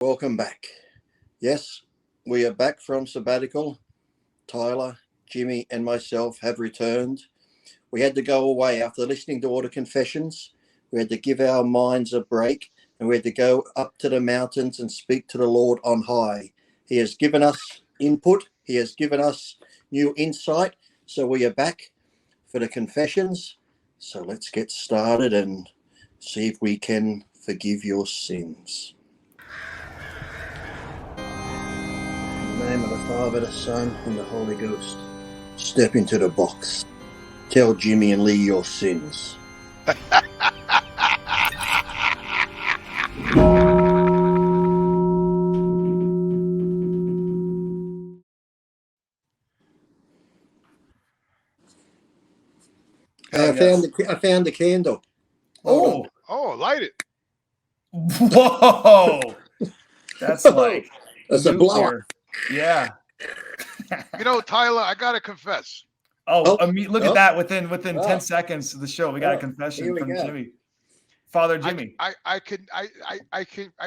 Welcome back. Yes, we are back from sabbatical. Tyler, Jimmy, and myself have returned. We had to go away after listening to all the confessions. We had to give our minds a break and we had to go up to the mountains and speak to the Lord on high. He has given us input, He has given us new insight. So we are back for the confessions. So let's get started and see if we can forgive your sins. In the name of the Father, the Son, and the Holy Ghost. Step into the box. Tell Jimmy and Lee your sins. I found the candle. Oh, light it. Whoa. That's like that's a blower. Yeah. You know, Tyler, I gotta confess. Look at that within 10 seconds of the show. We got a confession from Jimmy. Father Jimmy. I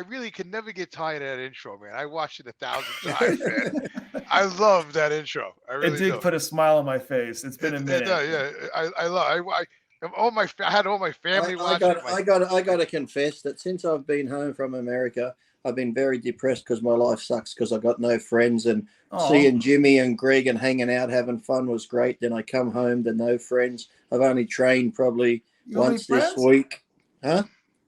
really can never get tired of that intro, man. I watched it 1,000 times, man. I love that intro. I really do. Put a smile on my face. It's been a minute. I had all my family watching. I got to confess that since I've been home from America, I've been very depressed because my life sucks because I got no friends, and seeing Jimmy and Greg and hanging out, having fun was great. Then I come home to no friends. I've only trained probably once this week. Huh?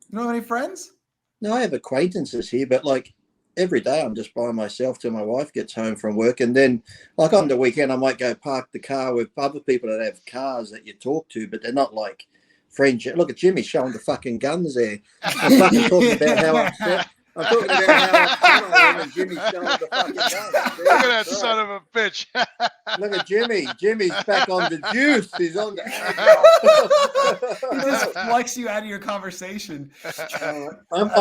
You don't have any friends? No, I have acquaintances here, but like every day I'm just by myself till my wife gets home from work. And then like on the weekend, I might go park the car with other people that have cars that you talk to, but they're not like friends. Look at Jimmy showing the fucking guns there. I'm fucking talking about how upset. I'm talking about how upset I am and Jimmy's showing the fucking guns. Look at that son of a bitch. Look at Jimmy. Jimmy's back on the juice. He's on the. He just flex you out of your conversation. I'm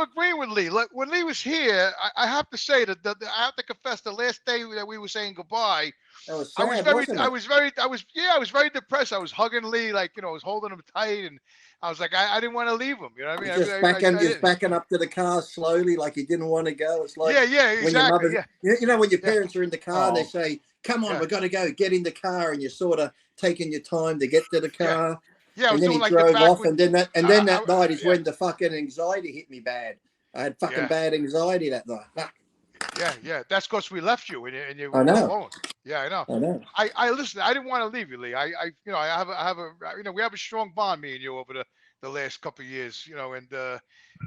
agreeing with Lee. Look, when Lee was here, I have to say that I have to confess the last day that we were saying goodbye. That was sad, I was very depressed. I was hugging Lee, like, you know, I was holding him tight, and I was like, I didn't want to leave him. You know what I mean? Just backing up to the car slowly, like you didn't want to go. It's like exactly. You know when your parents are in the car and they say, "Come on, we've got to go. Get in the car," and you're sort of taking your time to get to the car. Yeah. And then he drove off, and then that night is when the fucking anxiety hit me bad. I had fucking bad anxiety that night. Yeah. That's because we left you and you were alone. Yeah, I know. I listen. I didn't want to leave you, Lee. I have a we have a strong bond, me and you, over the last couple of years, you know, and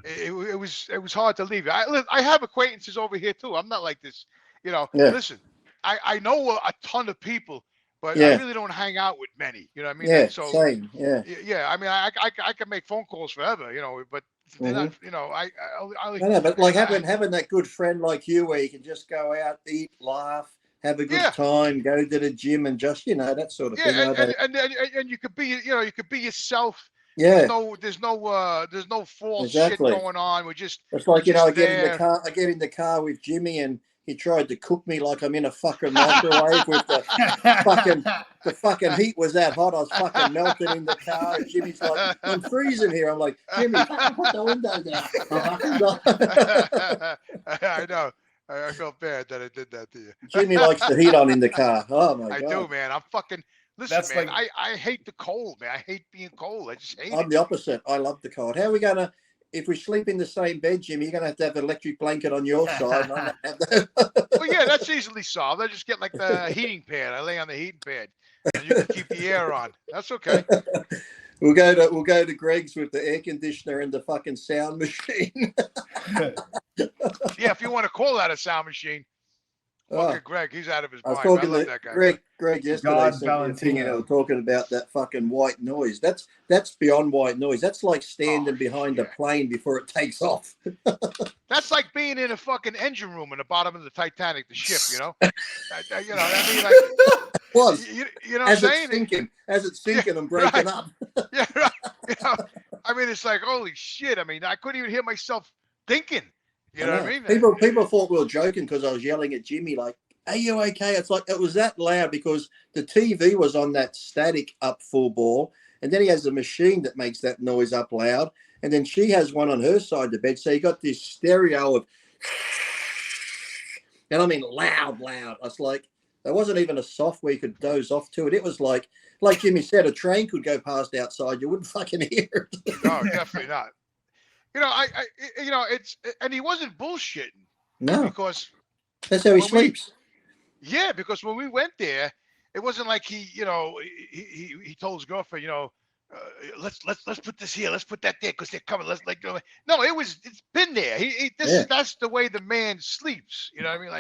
it was hard to leave you. I have acquaintances over here too. I'm not like this, you know. Yeah. Listen, I know a ton of people, but I really don't hang out with many. You know what I mean? Yeah. So, same. Yeah. Yeah. I mean, I can make phone calls forever, you know, but. Not, you know, I know, but like having that good friend like you, where you can just go out, eat, laugh, have a good time, go to the gym, and just that sort of thing. And you could be, you could be yourself. Yeah. There's no false shit going on. It's like I get in the car with Jimmy, and he tried to cook me like I'm in a fucking microwave with the fucking heat was that hot. I was fucking melting in the car. And Jimmy's like, I'm freezing here. I'm like, Jimmy, fucking put the window down. I know. I felt bad that I did that to you. Jimmy likes the heat on in the car. Oh my God. I do, man. I'm fucking. Listen, man. I hate the cold, man. I hate being cold. I just hate it. I'm the opposite. I love the cold. How are we gonna? If we sleep in the same bed, Jimmy, you're going to have an electric blanket on your side. Well, yeah, that's easily solved. I just get like the heating pad. I lay on the heating pad, and you can keep the air on. That's okay. We'll go to Greg's with the air conditioner and the fucking sound machine. Yeah, if you want to call that a sound machine. Fucking Greg, he's out of his mind. I was talking to that guy. Greg yesterday sent me a thing, talking about that fucking white noise. That's beyond white noise. That's like standing behind a plane before it takes off. That's like being in a fucking engine room in the bottom of the Titanic, the ship. You know, I mean, like, was you know what I'm saying? As it's sinking and breaking up. Yeah, right. You know, I mean, it's like holy shit. I mean, I couldn't even hear myself thinking. You know what I mean? People thought we were joking because I was yelling at Jimmy like, "Are you okay?" It's like it was that loud because the TV was on that static up full ball, and then he has a machine that makes that noise up loud, And then she has one on her side of the bed. So you got this stereo of, and I mean loud. It's like, there wasn't even a soft where you could doze off to it. It was like Jimmy said, a train could go past outside. You wouldn't fucking hear it. No, definitely not. And he wasn't bullshitting. No. Because that's how he sleeps. Because when we went there, it wasn't like he told his girlfriend, let's put this here, let's put that there because they're coming. No, it's been there. That's the way the man sleeps. You know what I mean? Like,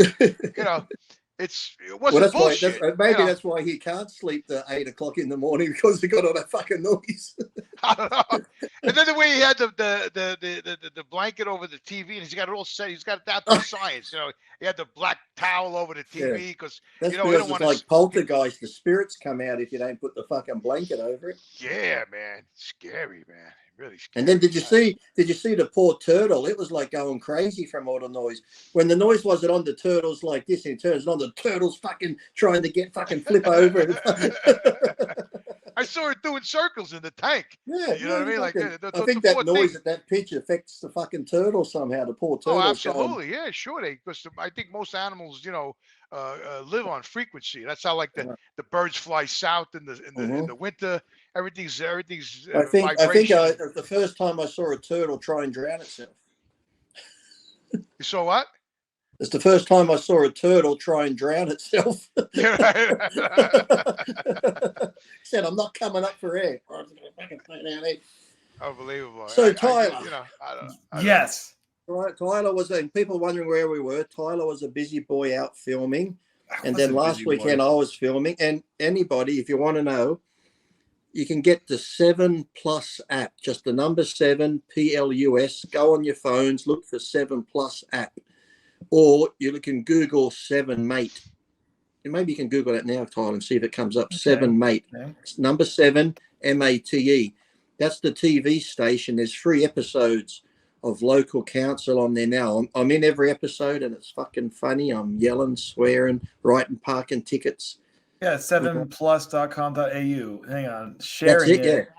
it wasn't bullshit. That's why he can't sleep at 8 o'clock in the morning, because he got all that fucking noise. I don't know. And then the way he had the blanket over the TV, and he's got it all set. He's got it down to science. He had the black towel over the TV because because it's like poltergeist. The spirits come out if you don't put the fucking blanket over it. Yeah, man, scary, man. Really scary. And then did you see the poor turtle? It was like going crazy from all the noise. When the noise wasn't on, the turtle's like this, and it turns on, the turtle's fucking trying to flip over. I saw it doing circles in the tank. Yeah, you know what I mean? Like I think that noise at that pitch affects the fucking turtle somehow. The poor turtle. Oh, absolutely, yeah, sure. Because I think most animals, live on frequency. That's how the birds fly south in the winter. Everything's I think the first time I saw a turtle try and drown itself. You saw what? It's the first time I saw a turtle try and drown itself. Yeah, right. Said, I'm not coming up for air. Unbelievable. So Tyler, I don't yes. Right, Tyler was, and people wondering where we were. Tyler was a busy boy out filming, and then last weekend I was filming. And anybody, if you want to know, you can get the 7 Plus app, just the number 7 PLUS. Go on your phones, look for 7 Plus app, or you can Google 7 Mate. And maybe you can Google that now, Tyler, and see if it comes up. 7 Mate. Okay. It's number 7 MATE. That's the TV station. There's 3 episodes of local council on there now. I'm in every episode, and it's fucking funny. I'm yelling, swearing, writing parking tickets. Yeah, 7plus.com.au. Hang on, sharing it.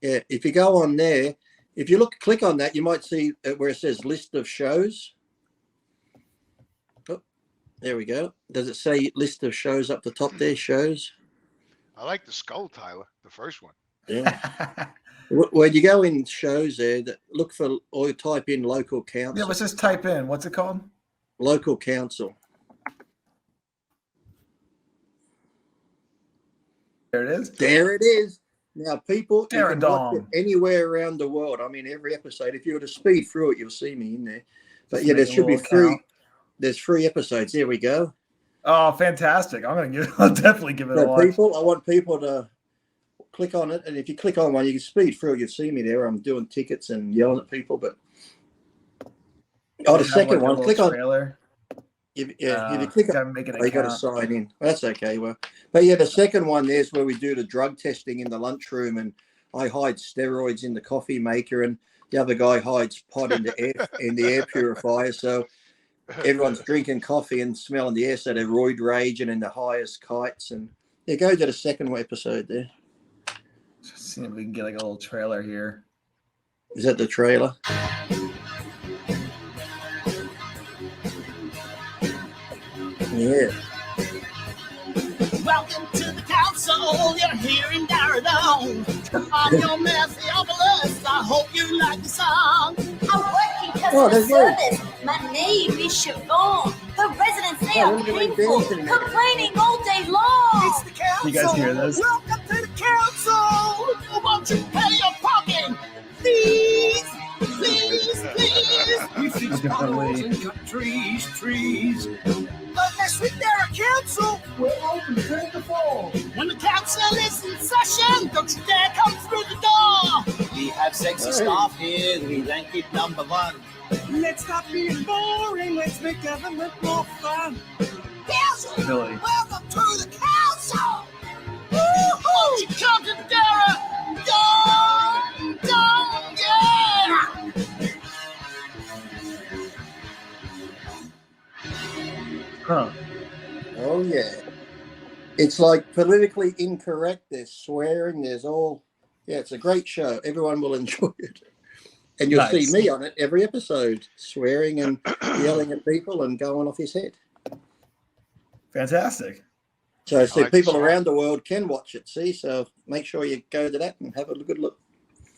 Yeah. If you go on there, if you click on that, you might see where it says list of shows. Oh, there we go. Does it say list of shows up the top there? Shows. I like the skull, Tyler. The first one. Yeah. When you go in shows there, look for, or type in local council. Yeah, let's just type in. What's it called? Local council. There it is. There it is. Now, people, you can watch it anywhere around the world. I mean, every episode. If you were to speed through it, you'll see me in there. But yeah, there should be 3. There's 3 episodes. There we go. Oh, fantastic! I'll definitely give it a watch. I want people to click on it, and if you click on one, you can speed through. You'll see me there. I'm doing tickets and yelling at people. But the second one, click on trailer. If you click on, you got to sign in. Well, that's okay. Well, but yeah, the second one there's where we do the drug testing in the lunchroom, and I hide steroids in the coffee maker, and the other guy hides pot in the air purifier. So everyone's drinking coffee and smelling the air, so they're roid raging in the highest kites. And yeah, go to the second episode there. Just see if we can get like a little trailer here. Is that the trailer? Yeah. Welcome to the council. You're here in Daradon. I'm your Matthias. I hope you like the song. I'm working customer service. My name is Siobhan. The residents they are painful, complaining all day long. It's the council. You guys hear this? Welcome to the council. Won't you pay your parking? Please. We fix potholes and cut trees. But mess with their council. We're open 10 to 4. When the council is in session, don't you dare come through the door. We have sexy staff here. We rank it number 1. Let's stop being boring. Let's make government more fun. Council, welcome to the council. Woo-hoo! You come to Dara. Yeah. Huh. Oh, yeah. It's like politically incorrect. There's swearing. There's all. Yeah, it's a great show. Everyone will enjoy it. And you'll see me on it every episode, swearing and yelling at people and going off his head. Fantastic. So people around the world can watch it, see? So make sure you go to that and have a good look.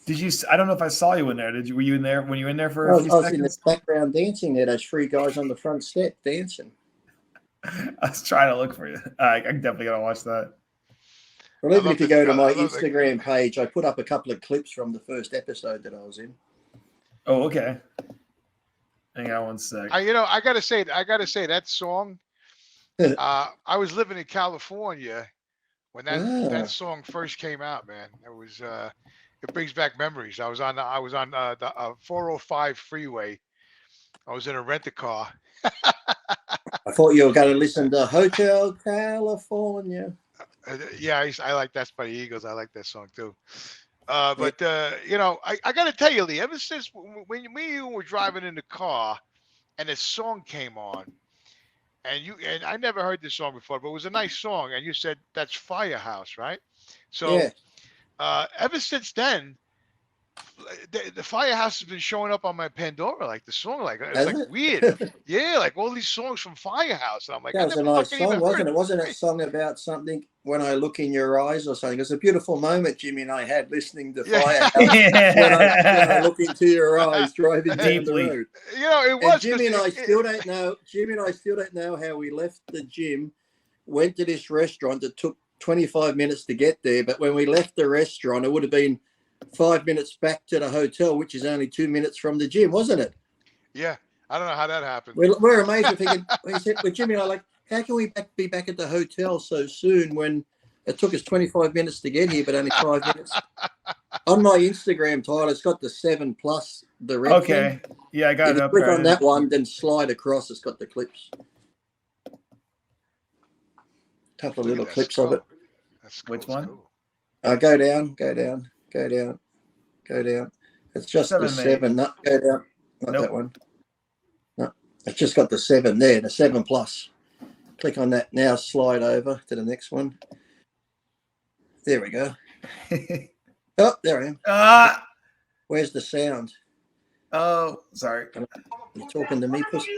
Did you? I don't know if I saw you in there. Were you in there when you were in there for? I was in the background dancing there. Those 3 guys on the front step dancing. I was trying to look for you. I'm definitely gonna watch that. Well, even if you go to my Instagram page, I put up a couple of clips from the first episode that I was in. Oh, okay. Hang on one sec. I gotta say that song. I was living in California when that song first came out, man. It was it brings back memories. I was on the 405 freeway. I was in a rent-a-car. I thought you were going to listen to Hotel California. Yeah, I like That's by the Eagles. I like that song too. But I got to tell you, Lee, ever since when me and you were driving in the car and this song came on, and I never heard this song before, but it was a nice song, and you said that's Firehouse, right? So ever since then, the Firehouse has been showing up on my Pandora, like the song, like it's like weird. Yeah, like all these songs from Firehouse. And I'm like, that was a nice song, wasn't it? Wasn't it a song about something, When I Look in Your Eyes or something? It was a beautiful moment Jimmy and I had listening to Firehouse. when I look into your eyes driving down the road. It was. And Jimmy and I still don't know how we left the gym, went to this restaurant that took 25 minutes to get there, but when we left the restaurant, it would have been 5 minutes back to the hotel, which is only 2 minutes from the gym, wasn't it? Yeah, I don't know how that happened. We're amazed. We said, with Jimmy and I, like, how can we be back at the hotel so soon when it took us 25 minutes to get here, but only 5 minutes? On my Instagram, Tyler, it's got the 7+, the red thing. Yeah, I got it up. Click on that one, then slide across. It's got the clips. Couple of little clips of it. Which one? Go down. It's just the 7. No, go down. Not that one. No, it's just got the 7 there, the 7+. Click on that now. Slide over to the next one. There we go. Oh, there I am. Where's the sound? Oh, sorry. You talking to me, pussy?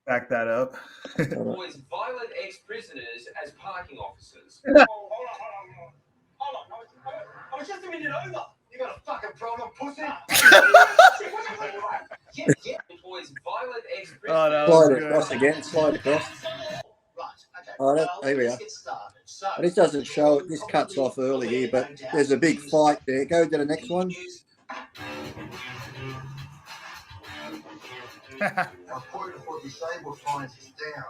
Back that up. Employs violent ex-prisoners as parking officers. Hold on. I was just a minute over. You got a fucking problem, pussy? Employs violent ex-prisoners. Oh, no, slide across again. Slide across. Right, okay. Here we are. This doesn't show it. This cuts off early here, but there's a big fight there. Go to the next one. A point for disabled clients is down.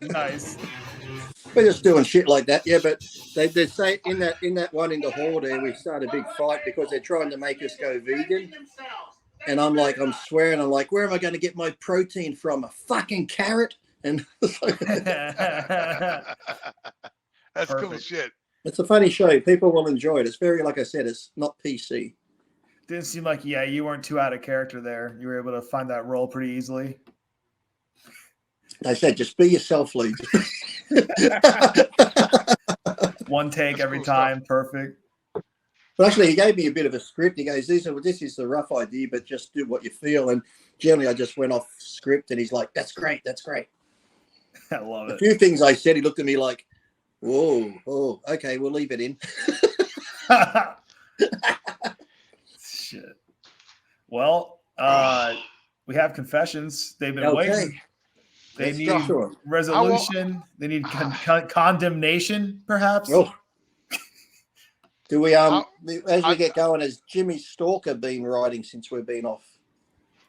Nice. We're just doing shit like that, yeah. But they say in that one in the hall there, we started a big fight because they're trying to make us go vegan. And I'm swearing, where am I going to get my protein from? A fucking carrot? And that's cool shit. It's a funny show. People will enjoy it. It's very, like I said, it's not PC. Didn't seem like, you weren't too out of character there. You were able to find that role pretty easily. I said, just be yourself, Lee. One take every time. Perfect. But actually, he gave me a bit of a script. He goes, this is the rough idea, but just do what you feel. And generally, I just went off script, and he's like, that's great. I love it. A few things I said, he looked at me like, whoa, okay, we'll leave it in. Shit. Well, we have confessions. They've been waiting. They need resolution. They need condemnation, perhaps. Oh. Do we as we get going, has Jimmy Stalker been writing since we've been off?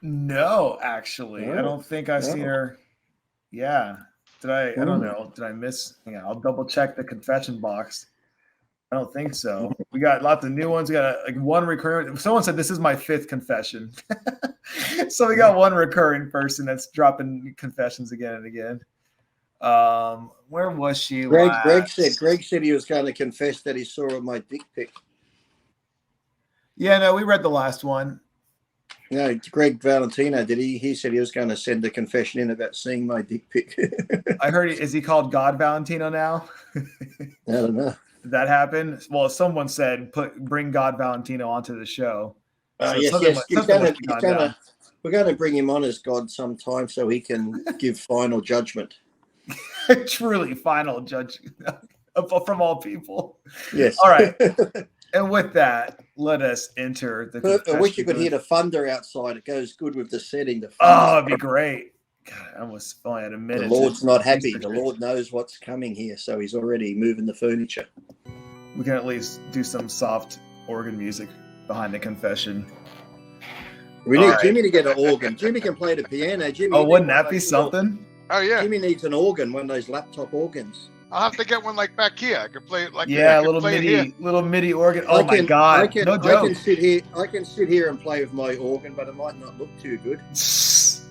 No, actually. I don't think I've seen her. Yeah. Did I don't know. Did I miss? Hang on, I'll double check the confession box. I don't think so. We got lots of new ones. We got one recurring. Someone said this is my 5th confession. So we got one recurring person that's dropping confessions again and again. Where was she? Greg said he was going to confess that he saw my dick pic. Yeah, no, we read the last one. No, Greg Valentino, did he? He said he was going to send a confession in about seeing my dick pic. I heard, is he called God Valentino now? I don't know. Did that happen? Well, someone said bring God Valentino onto the show. So Yes. We're going to bring him on as God sometime so he can give final judgment. Truly final judge from all people. Yes. All right. And with that, let us enter the I wish you could hear the thunder outside. It goes good with the setting. Oh, it'd be great. God, I almost only had a minute. The Lord's not happy. The Lord knows what's coming here, so he's already moving the furniture. We can at least do some soft organ music behind the confession. We need Jimmy to get an organ. Jimmy can play the piano. Jimmy. Wouldn't that be something? Oh yeah. Jimmy needs an organ, one of those laptop organs. I'll have to get one like back here. I can play it like a little MIDI organ. Oh my God! No joke. I can sit here and play with my organ, but it might not look too good. That's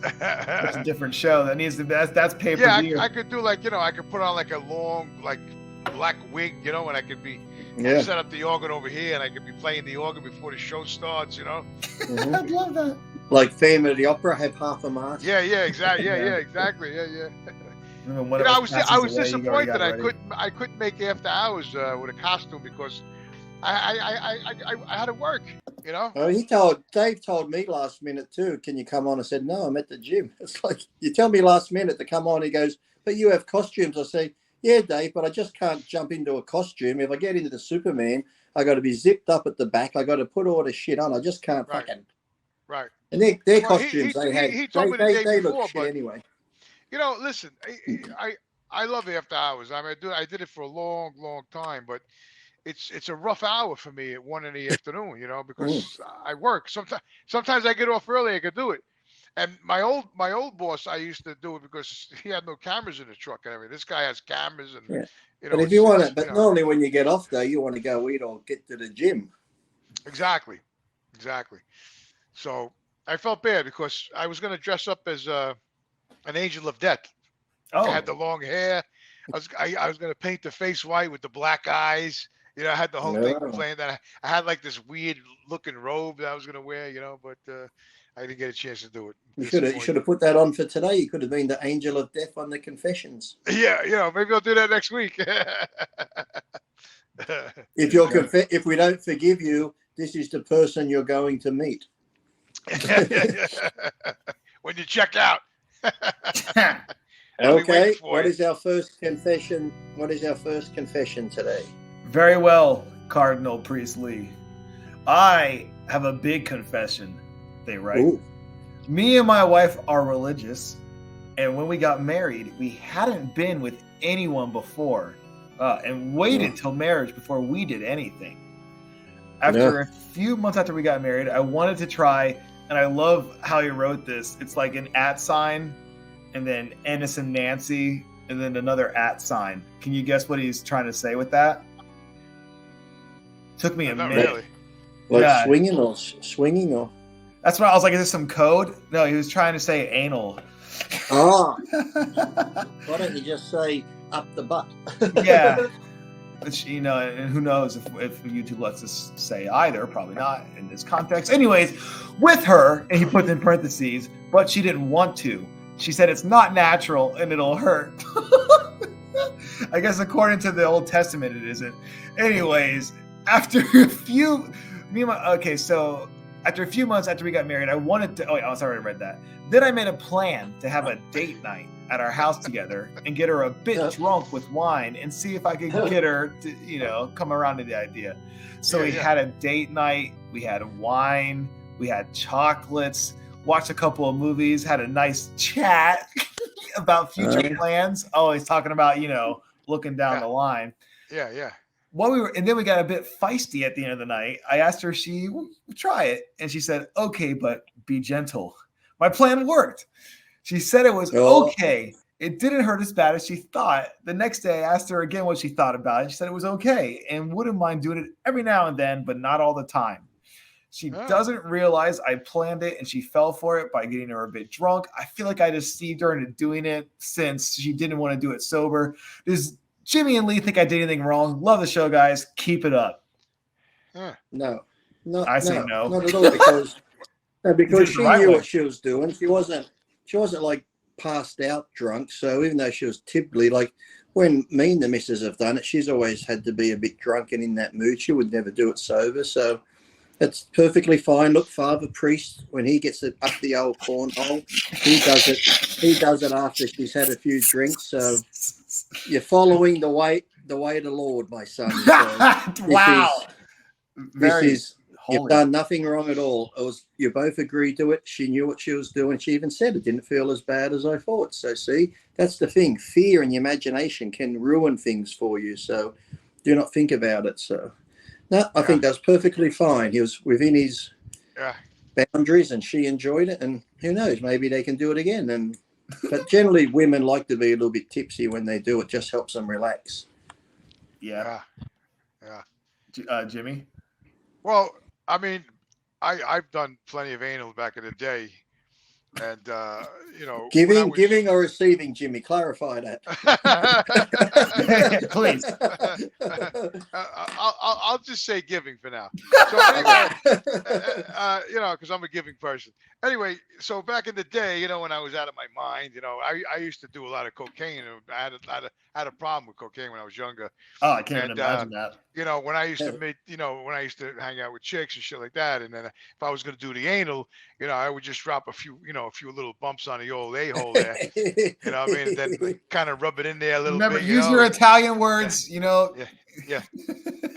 a different show. That needs to. That's pay per view. Yeah, I could do I could put on like a long black wig, and I could be set up the organ over here, and I could be playing the organ before the show starts. Mm-hmm. I'd love that. Like Phantom of the Opera, have half a mask. Yeah, exactly. Yeah, exactly. Yeah. I was disappointed I couldn't make after hours with a costume because I had to work. Oh, Dave told me last minute too. Can you come on? I said no. I'm at the gym. It's like you tell me last minute to come on. He goes, but you have costumes. I say, yeah, Dave, but I just can't jump into a costume. If I get into the Superman, I got to be zipped up at the back. I got to put all the shit on. I just can't fucking. Right. And their costumes he told me the day they before, look shit anyway. Listen, I love after hours. I mean, I did it for a long, long time, but it's a rough hour for me at 1 in the afternoon, because I work. Sometimes I get off early. I could do it. And my old boss, I used to do it because he had no cameras in the truck and everything. This guy has cameras and But if you want it, but normally when you get off though, you want to go eat or get to the gym. Exactly. So I felt bad because I was going to dress up as an angel of death. I had the long hair. I was going to paint the face white with the black eyes. I had the whole thing planned. That I had like this weird looking robe that I was going to wear. But I didn't get a chance to do it. You should have put that on for today. You could have been the angel of death on the confessions. Yeah, maybe I'll do that next week. If we don't forgive you, this is the person you're going to meet. When you check out. Okay. What is our first confession? What is our first confession today? Very well, Cardinal Priest Lee. I have a big confession, they write. Ooh. Me and my wife are religious, and when we got married, we hadn't been with anyone before, and waited till marriage before we did anything. After a few months after we got married, I wanted to try, and I love how he wrote this. It's like an @ sign, and then Ennis and Nancy, and then another @ sign. Can you guess what he's trying to say with that? Took me a minute. Really. Like swinging or? That's what I was like. Is this some code? No, he was trying to say anal. Oh. Why don't you just say up the butt? Yeah. Which, and who knows if YouTube lets us say either. Probably not in this context. Anyways, with her, and he put in parentheses, but she didn't want to. She said it's not natural and it'll hurt. I guess according to the Old Testament, it isn't. Anyways, after a few months after we got married, I wanted to. I already read that. Then I made a plan to have a date night at our house together and get her a bit drunk with wine and see if I could get her to, come around to the idea. So we had a date night. We had wine. We had chocolates. Watched a couple of movies. Had a nice chat about future plans. Always talking about, looking down the line. Yeah. And then we got a bit feisty at the end of the night. I asked her if she would try it, and she said, "Okay, but be gentle." My plan worked. She said it was okay. It didn't hurt as bad as she thought. The next day, I asked her again what she thought about it. She said it was okay and wouldn't mind doing it every now and then, but not all the time. She doesn't realize I planned it, and she fell for it by getting her a bit drunk. I feel like I deceived her into doing it since she didn't want to do it sober. Does Jimmy and Lee think I did anything wrong? Love the show, guys. Keep it up. No. I say no. Not at all, because she right knew way. what she was doing. She wasn't like passed out drunk. So even though she was typically like, when me and the missus have done it, she's always had to be a bit drunk and in that mood. She would never do it sober. So it's perfectly fine. Look, Father Priest, when he gets it up the old cornhole, he does it. He does it after she's had a few drinks. So you're following the way of the Lord, my son. So Wow. You've done nothing wrong at all. You both agreed to it. She knew what she was doing. She even said it didn't feel as bad as I thought. So see, that's the thing. Fear and your imagination can ruin things for you. So do not think about it. So no, I think that's perfectly fine. He was within his boundaries and she enjoyed it. And who knows, maybe they can do it again. But generally women like to be a little bit tipsy when they do it. Just helps them relax. Yeah. Jimmy? Well, I mean, I've done plenty of anal back in the day, and giving or receiving, Jimmy, clarify that. Please. I'll just say giving for now. So anyway, because I'm a giving person. Anyway, so back in the day, when I was out of my mind, I used to do a lot of cocaine. And I had a problem with cocaine when I was younger. Oh, I can't even imagine that. When I used to meet, when I used to hang out with chicks and shit like that, and then if I was going to do the anal, I would just drop a few little bumps on the old a-hole there. You know what I mean? And then kind of rub it in there a little bit. Remember, use your Italian words, Yeah.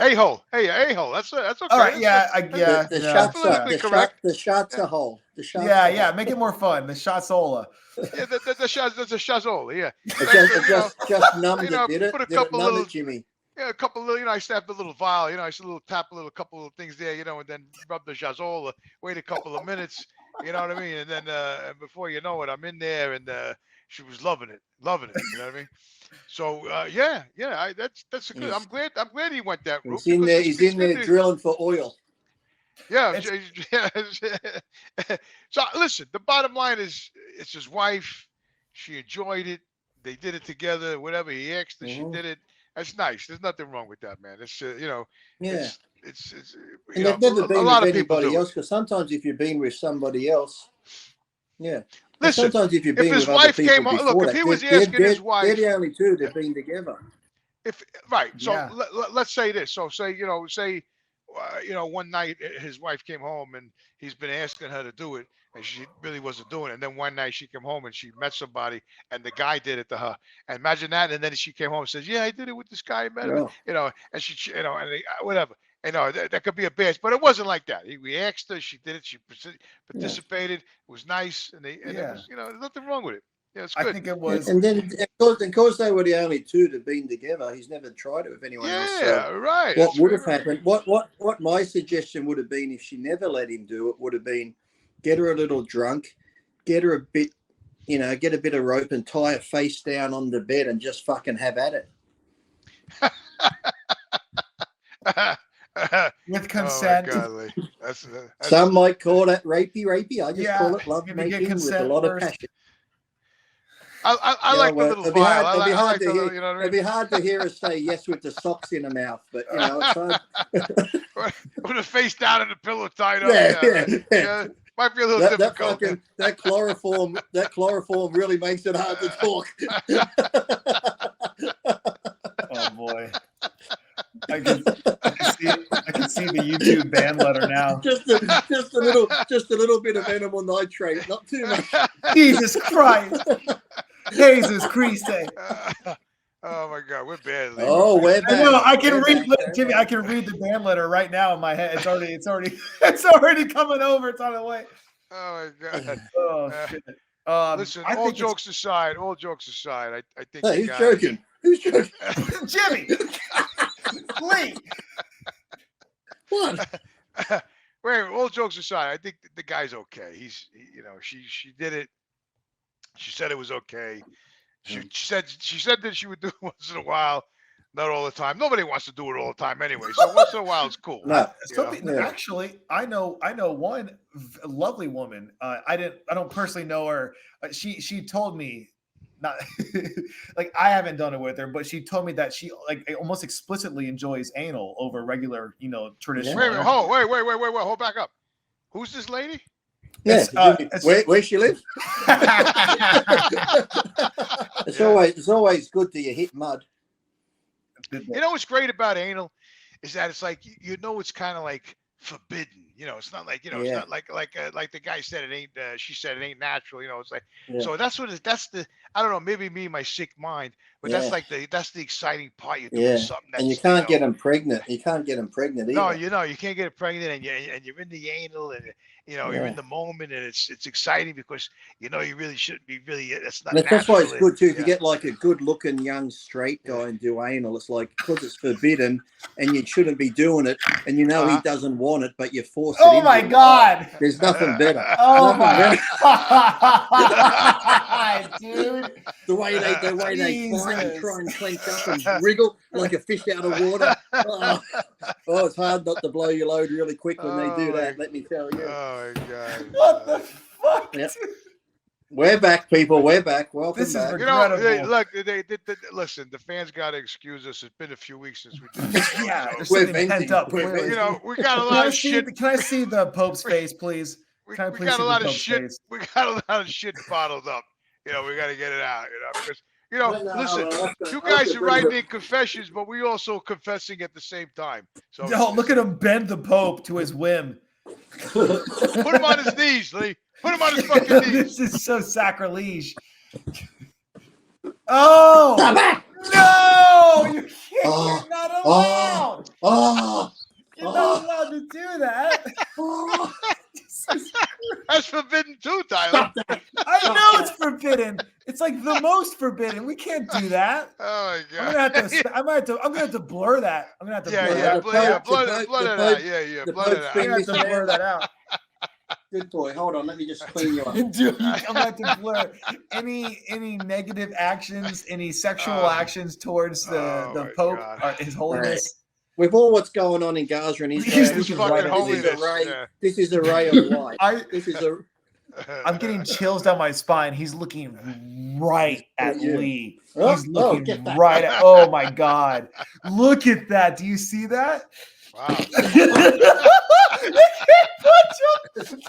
A-hole. Hey, a-hole. That's okay. All right, The shots are hole. Yeah. Make it more fun. The shotsola. Yeah, the shazola. Yeah. Just numbed it. Did it? Put a Did couple it numb little, it, Jimmy? Yeah, a couple little. I stabbed a little vial. I used to tap a couple of things there. And then rub the shazola. Wait a couple of minutes. You know what I mean? And then before you know it, I'm in there, and she was loving it. You know what I mean? So that's a good. I'm glad he went that route. He's in there drilling for oil. Yeah. So listen, the bottom line is, it's his wife. She enjoyed it. They did it together. Whatever he asked her, she did it. That's nice. There's nothing wrong with that, man. It's It's and they've never been a lot with of people anybody do else, because sometimes if you've been with somebody else, listen. Sometimes if you've been his with wife other people came on, before look, that, if he was asking his wife, they're the only two that've been together. Let's say this. So say one night his wife came home and he's been asking her to do it, and she really wasn't doing it. And then one night she came home and she met somebody, and the guy did it to her. And imagine that. And then she came home and says, "Yeah, I did it with this guy." I met him, and she, whatever. That could be a bitch, but it wasn't like that. We asked her, she did it, she participated. It was nice, and it was, there's nothing wrong with it. Yeah, it's good. I think it was. And then, of course, they were the only two that have been together. He's never tried it with anyone else. Yeah, right. What would have happened? What my suggestion would have been, if she never let him do it, would have been get her a little drunk, get her a bit, get a bit of rope and tie her face down on the bed and just fucking have at it. With consent. Oh that's some might call that rapey. I just call it love making with a lot of passion. I like the little vial. It'd be hard to hear us say yes with the socks in the mouth, but it's hard. With the face down and the pillow tied up. Yeah. Might be a little difficult. That chloroform really makes it hard to talk. Oh boy. I can see the YouTube ban letter now. Just a little bit of animal nitrate, not too much. Jesus Christ. Jesus Christ. Oh my God, we're bad. We're bad. No, I can read, Jimmy. I can read the ban letter right now in my head. It's already coming over. It's on the way. Oh my God. Oh shit. Listen, all jokes aside, I think. Hey, who's joking? Jimmy. Please. What? Wait, all jokes aside, I think the guy's okay. She did it. She said it was okay. She said that she would do it once in a while, not all the time. Nobody wants to do it all the time anyway. So once in a while, it's cool. No. Actually, I know one lovely woman. I don't personally know her. She told me not like I haven't done it with her, but she told me that she like almost explicitly enjoys anal over regular, traditional. Wait, hold back up. Who's this lady? Yeah, where she lives. It's always good that you hit mud. You know what's great about anal is that it's like it's kind of like forbidden. It's not like it's not like the guy said it ain't. She said it ain't natural. It's like so that's the I don't know, maybe me, my sick mind, but that's the exciting part. You're doing something that's, and you can't get them pregnant. You can't get them pregnant either. No, you can't get it pregnant, and you're in the anal, and you're in the moment, and it's exciting because you really shouldn't be It's not. That's why it's good too. If you get like a good-looking young straight guy and do anal, it's like because it's forbidden and you shouldn't be doing it, and he doesn't want it, but you force it. Oh my God! There's nothing better. Oh my God, dude! The way they fight and try and clench up and wriggle like a fish out of water. Oh, it's hard not to blow your load really quick when they do that. Let me tell you. Oh my God! What the fuck? Yep. We're back, people. We're back. Welcome back. Look, listen. The fans got to excuse us. It's been a few weeks since we did this. We're pent up. We got a lot of shit. Can I see the Pope's face, please? We got a lot of shit. We got a lot of shit bottled up. We got to get it out. Because listen, you guys are writing in confessions, but we also confessing at the same time. So look at him bend the Pope to his whim. Put him on his knees, Lee. Put him on his fucking knees. This is so sacrilege. Oh no! You're not allowed. You're not allowed to do that. That's forbidden too, Tyler. I know it's forbidden. It's like the most forbidden. We can't do that. Oh my God! I'm gonna have to blur that. I'm gonna have to blur it out. Good boy. Hold on. Let me just clean you up. Dude, I'm gonna have to blur any negative actions, any sexual actions towards the Pope, or His Holiness. Right. With all what's going on in Gaza and Israel, this is a ray of light. I'm getting chills down my spine. He's looking right at Lee. He's looking right at. Oh my God! Look at that. Do you see that? Wow. I can't touch him.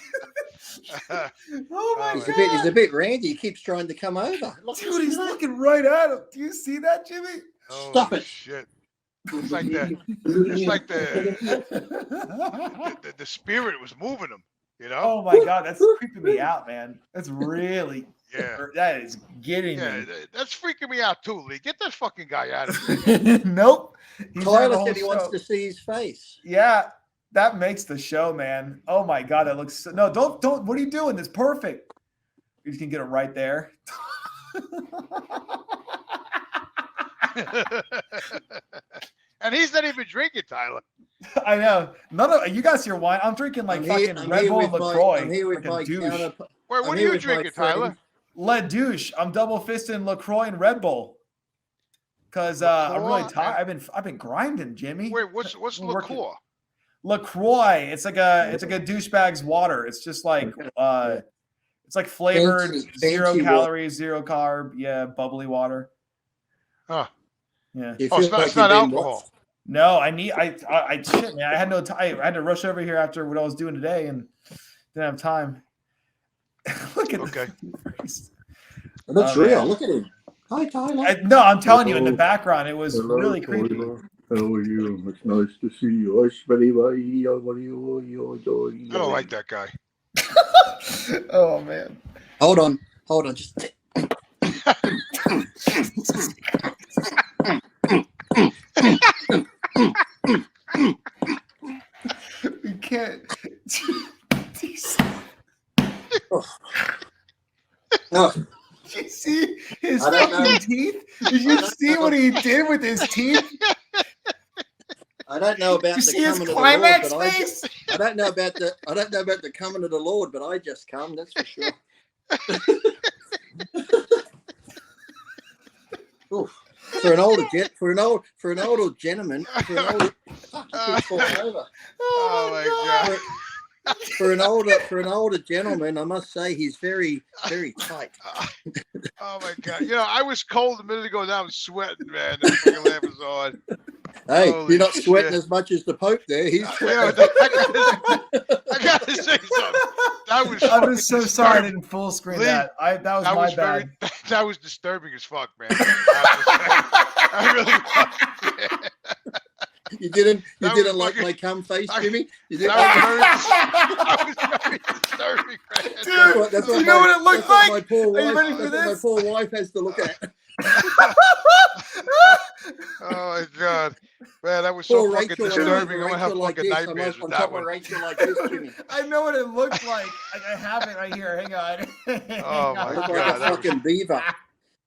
Oh my God! He's a bit randy. He keeps trying to come over. Dude, he's looking right at him. Do you see that, Jimmy? Stop it! Shit. It's like the spirit was moving him. Oh my God, that's creeping me out, man. That's really that is getting me. That's freaking me out too, Lee. Get that fucking guy out of here. Nope. Tyler said he wants to see his face. Yeah, that makes the show, man. Oh my God, that looks no. Don't. What are you doing? That's perfect. You can get it right there. And he's not even drinking, Tyler. I know. None of you guys your wine. I'm drinking like fucking Red Bull and LaCroix. I'm here with my Wait, what are you drinking, Tyler? Le Douche. I'm double fisting LaCroix and Red Bull. Cause I'm really tired. I've been grinding, Jimmy. Wait, what's LaCroix? LaCroix. It's like a douchebag's water. It's just like it's like flavored, zero calories, zero carb. Yeah, bubbly water. Huh. Yeah. It's not alcohol. No, I shit, man. I had no time. I had to rush over here after what I was doing today and didn't have time. Look at okay. It looks real. Look at him. Hi, Tyler. No, I'm telling you, in the background, it was really creepy. How are you? It's nice to see you. I don't like that guy. Oh man. Hold on. Just we can't. No. Did you see his fucking teeth? Did you see what he did with his teeth? I don't know about the coming of the Lord, face? I don't know about the coming of the Lord, but I just come. That's for sure. Oof. For an older gentleman, Oh my God. For an older gentleman, I must say he's very, very tight. Oh my God! You know, I was cold a minute ago. Now I'm sweating, man. That fucking laugh is on. Hey, Holy you're not sweating shit. as much as the Pope there. He's You know, sweating. I gotta say something. That was. I'm just so sorry I disturbing. didn't full screen Lee, that. That was my bad. That was disturbing as fuck, man. I really was. You didn't That like was fucking- my cum face, Jimmy? You didn't That was very disturbing, man. Dude, That's you know what it looked like? My poor Are you wife, ready for that's what my this? poor wife has to look at. Oh my God, man, that was so Poor fucking Rachel, disturbing. I'm Rachel gonna have like fucking this. I'm nightmares on with top that of one. Rachel like this, Jimmy. I know what it looked like. I have it right here. Hang on. Oh I my look God, like a that was- fucking beaver.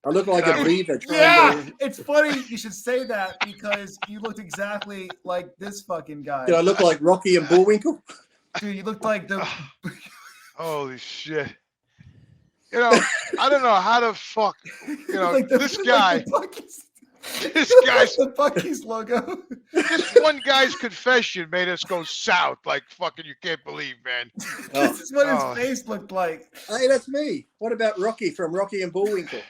I look like That a was- beaver trying Yeah, to. it's funny you should say that because you looked exactly like this fucking guy. Did I look like Rocky and Bullwinkle? Dude, you looked like the. Holy shit. You know, I don't know how the fuck, you know, like this guy, Like the Buc-ee's, this guy's, the Buc-ee's logo. this one guy's confession made us go south like fucking you can't believe, man. Oh. This is what his Oh. face looked like. Hey, that's me. What about Rocky from Rocky and Bullwinkle?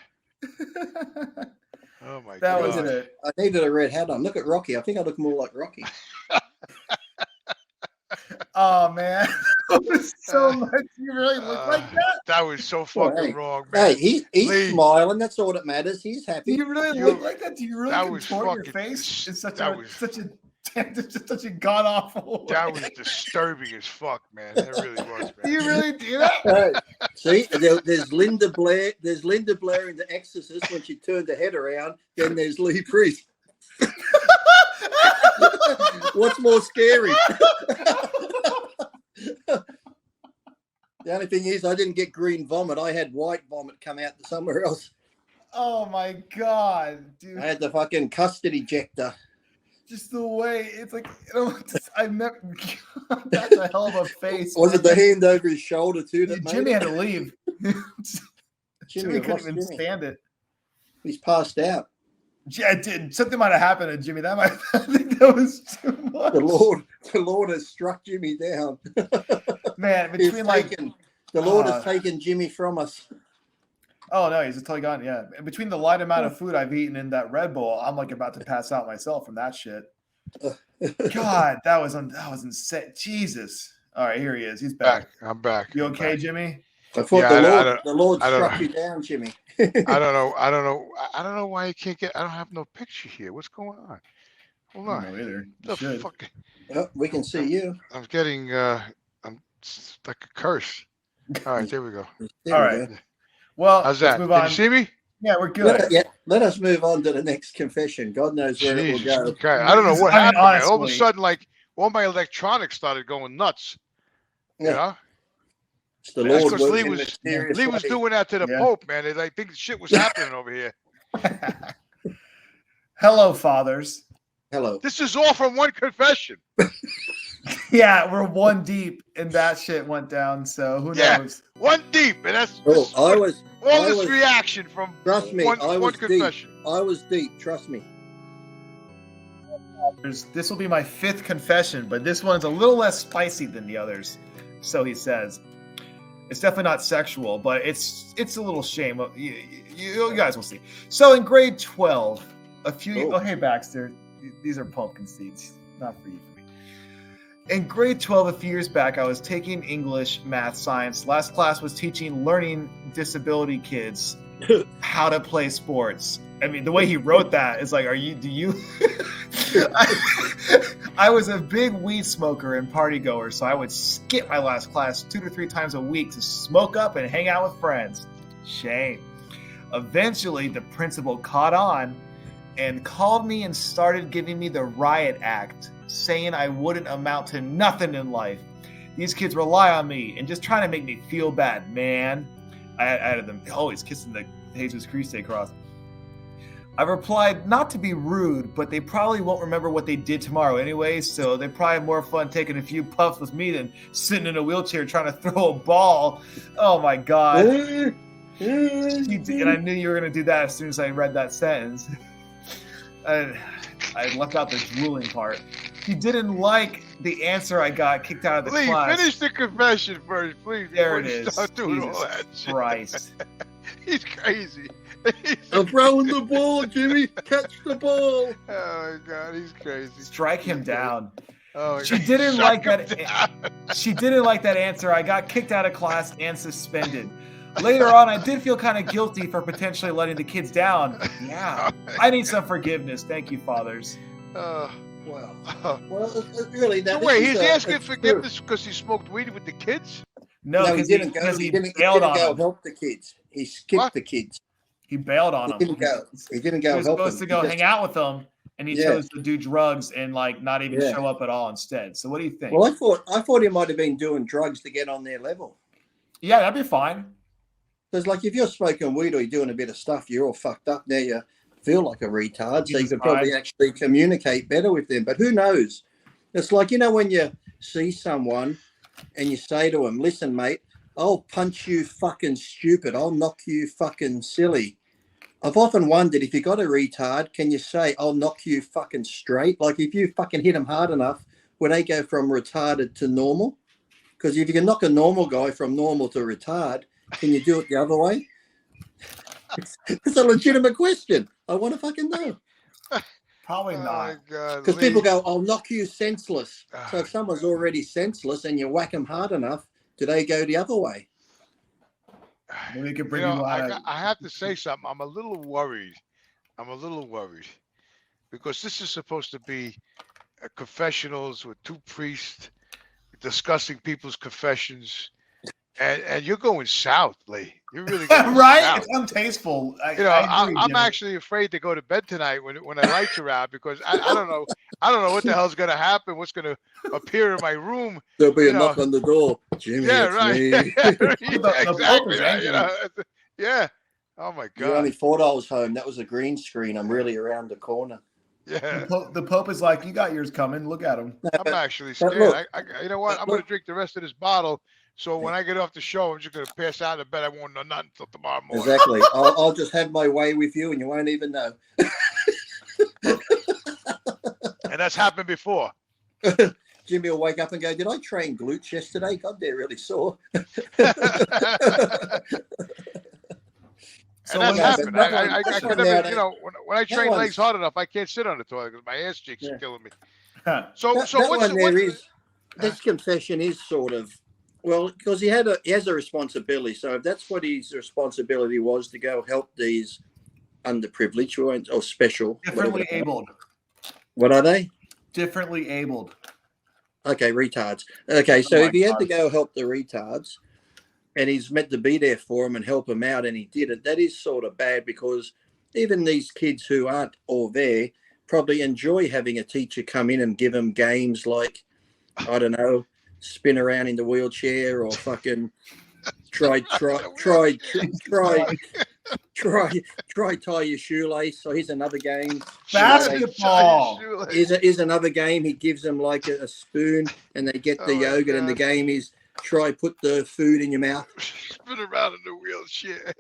Oh my That God. wasn't it. I needed a red hat on. Look at Rocky. I think I look more like Rocky. Oh man, that was so much. You really look like that. That was so fucking Hey, wrong, man. Hey, he's Lee. smiling. That's all that matters. He's Do happy. you really You- look like that? Do you really that was contort your fucking- face in such that a was- such a such a god awful? That was disturbing as fuck, man. That really was, Do you man. really do that? Hey, see, there's Linda Blair. There's Linda Blair in The Exorcist when she turned her head around. Then there's Lee Priest. What's more scary? The only thing is, I didn't get green vomit. I had white vomit come out somewhere else. Oh my god, dude! I had the fucking custard ejector. Just the way it's like, I never. That's a hell of a face. Was it man. the hand over his shoulder too? That Jimmy made had it? to leave. Jimmy couldn't lost even Jimmy. stand it. He's passed out. Yeah, it did. Something might have happened to Jimmy. That might. I think that was too much. The Lord has struck Jimmy down. Man, He's between like, taken, the Lord has taken Jimmy from us. oh no, he's totally gone. Yeah, between the light amount of food I've eaten in that Red Bull, I'm like about to pass out myself from that shit. God, that was insane. Jesus. All right, here he is. He's back. I'm back. You I'm okay, back. Jimmy? I thought Yeah, the Lord I don't struck know. you down, Jimmy. I don't know why you can't get. I don't have no picture here. What's going on? Hold I on. don't know either. You The should. fuck? Oh, we can see you. I'm getting. It's like a curse. All right, there we go. There All we right. go. Well, How's let's that? move Can on. you see me? Yeah, we're good. Let us move on to the next confession. God knows where it will Jesus go. Christ. I don't know what I mean, happened, man. All of a honestly. sudden, like all my electronics started going nuts. You Yeah. know? It's the That's Lord 'cause working Lee in was- mysterious Lee was ways. doing that to the Yeah. Pope, man. I think shit was happening over here. Hello, fathers. Hello. This is all from one confession. Yeah, we're one deep, and that shit went down. So who Yeah. knows? One deep, and that's Oh, this is I what- was all I this was- reaction from trust me, one, I one was deep. confession. I was deep, trust me. This will be my 5th confession, but this one's a little less spicy than the others. So he says. It's definitely not sexual, but it's a little shame. You guys will see. So in grade 12, Oh. hey Baxter, these are pumpkin seeds, not for you. For me. In grade 12, a few years back, I was taking English, math, science. Last class was teaching learning disability kids how to play sports. I mean, the way he wrote that is like, I was a big weed smoker and party goer, so I would skip my last class 2 to 3 times a week to smoke up and hang out with friends. Shame. Eventually, the principal caught on and called me and started giving me the riot act, saying I wouldn't amount to nothing in life. These kids rely on me and just trying to make me feel bad, man. I added them, always kissing the Jesus Christ cross. I replied not to be rude, but they probably won't remember what they did tomorrow anyway, so they probably have more fun taking a few puffs with me than sitting in a wheelchair trying to throw a ball. Oh my God. And I knew you were going to do that as soon as I read that sentence. I left out the drooling part. She didn't like the answer I got kicked out of the Lee, class. finish the confession first, please. There before it you is. start doing all Jesus that shit. Christ. He's crazy. I'm throwing the ball, Jimmy. Catch the ball. Oh my God, he's crazy. Strike him down. Oh, my She God. didn't Strike like him that. down. She didn't like that answer. I got kicked out of class and suspended. Later on, I did feel kind of guilty for potentially letting the kids down. Yeah, I need some forgiveness. Thank you, fathers. Wow. Oh. Well, really, So that. wait, this he's is asking it's forgiveness because he smoked weed with the kids? No, No, he because didn't go. he He didn't bailed go on them. help the kids. He skipped What? the kids. He bailed on He them. didn't go. He didn't go He was help supposed them. to go He hang just- out with them, and he Yeah. chose to do drugs and like not even Yeah. show up at all instead. So what do you think? Well, I thought he might have been doing drugs to get on their level. Yeah, that'd be fine. Because, like, if you're smoking weed or you're doing a bit of stuff, you're all fucked up. Now you feel like a retard, so you He's could probably fine. actually communicate better with them. But who knows? It's like, when you see someone and you say to them, "Listen, mate, I'll punch you fucking stupid. I'll knock you fucking silly." I've often wondered, if you got a retard, can you say, "I'll knock you fucking straight"? Like, if you fucking hit them hard enough, will they go from retarded to normal? Because if you can knock a normal guy from normal to retard, can you do it the other way? It's a legitimate question. I want to fucking know. Probably Oh not. my God, Because Lee. people go, "I'll knock you senseless." So if someone's already senseless and you whack them hard enough, do they go the other way? Maybe it could You bring know, you out. I have to say something. I'm a little worried. Because this is supposed to be confessionals with two priests discussing people's confessions, and you're going south, Lee. You're really going Right? south. It's untasteful. I agree, I'm Jimmy. actually afraid to go to bed tonight when the lights are out, because I don't know what the hell's going to happen, what's going to appear in my room. There'll be You a know. knock on the door. Jimmy, Yeah, it's right. me. The Pope Exactly. is Right, angry. Yeah. Oh my You God. only thought I was home. That was a green screen. I'm really around the corner. Yeah. The Pope is like, you got yours coming. Look at him. I'm actually but scared. look- You know what? I'm going to drink the rest of this bottle. So when I get off the show, I'm just going to pass out in bed. I won't know nothing until tomorrow morning. Exactly. I'll just have my way with you and you won't even know. And that's happened before. Jimmy will wake up and go, "Did I train glutes yesterday? God, they're really sore." So And when- that's happened. that I one could never, nowadays- when I train one's- legs hard enough, I can't sit on the toilet because my ass cheeks Yeah. are killing me. So That So one what's there what, is. This confession is sort of, well, because he has a responsibility. So if that's what his responsibility was, to go help these underprivileged or special, differently whatever they are. abled. What are they? Differently abled. Okay, retards. Okay, so my if he had to God. go help the retards, and he's meant to be there for him and help him out, and he did it, that is sort of bad, because even these kids who aren't all there probably enjoy having a teacher come in and give them games like, I don't know, spin around in the wheelchair, or fucking try tie your shoelace. So here's another game. Basketball. Is another game. He gives them like a spoon, and they get the Oh my yogurt, and the God. game is try put the food in your mouth. Spin around in the wheelchair.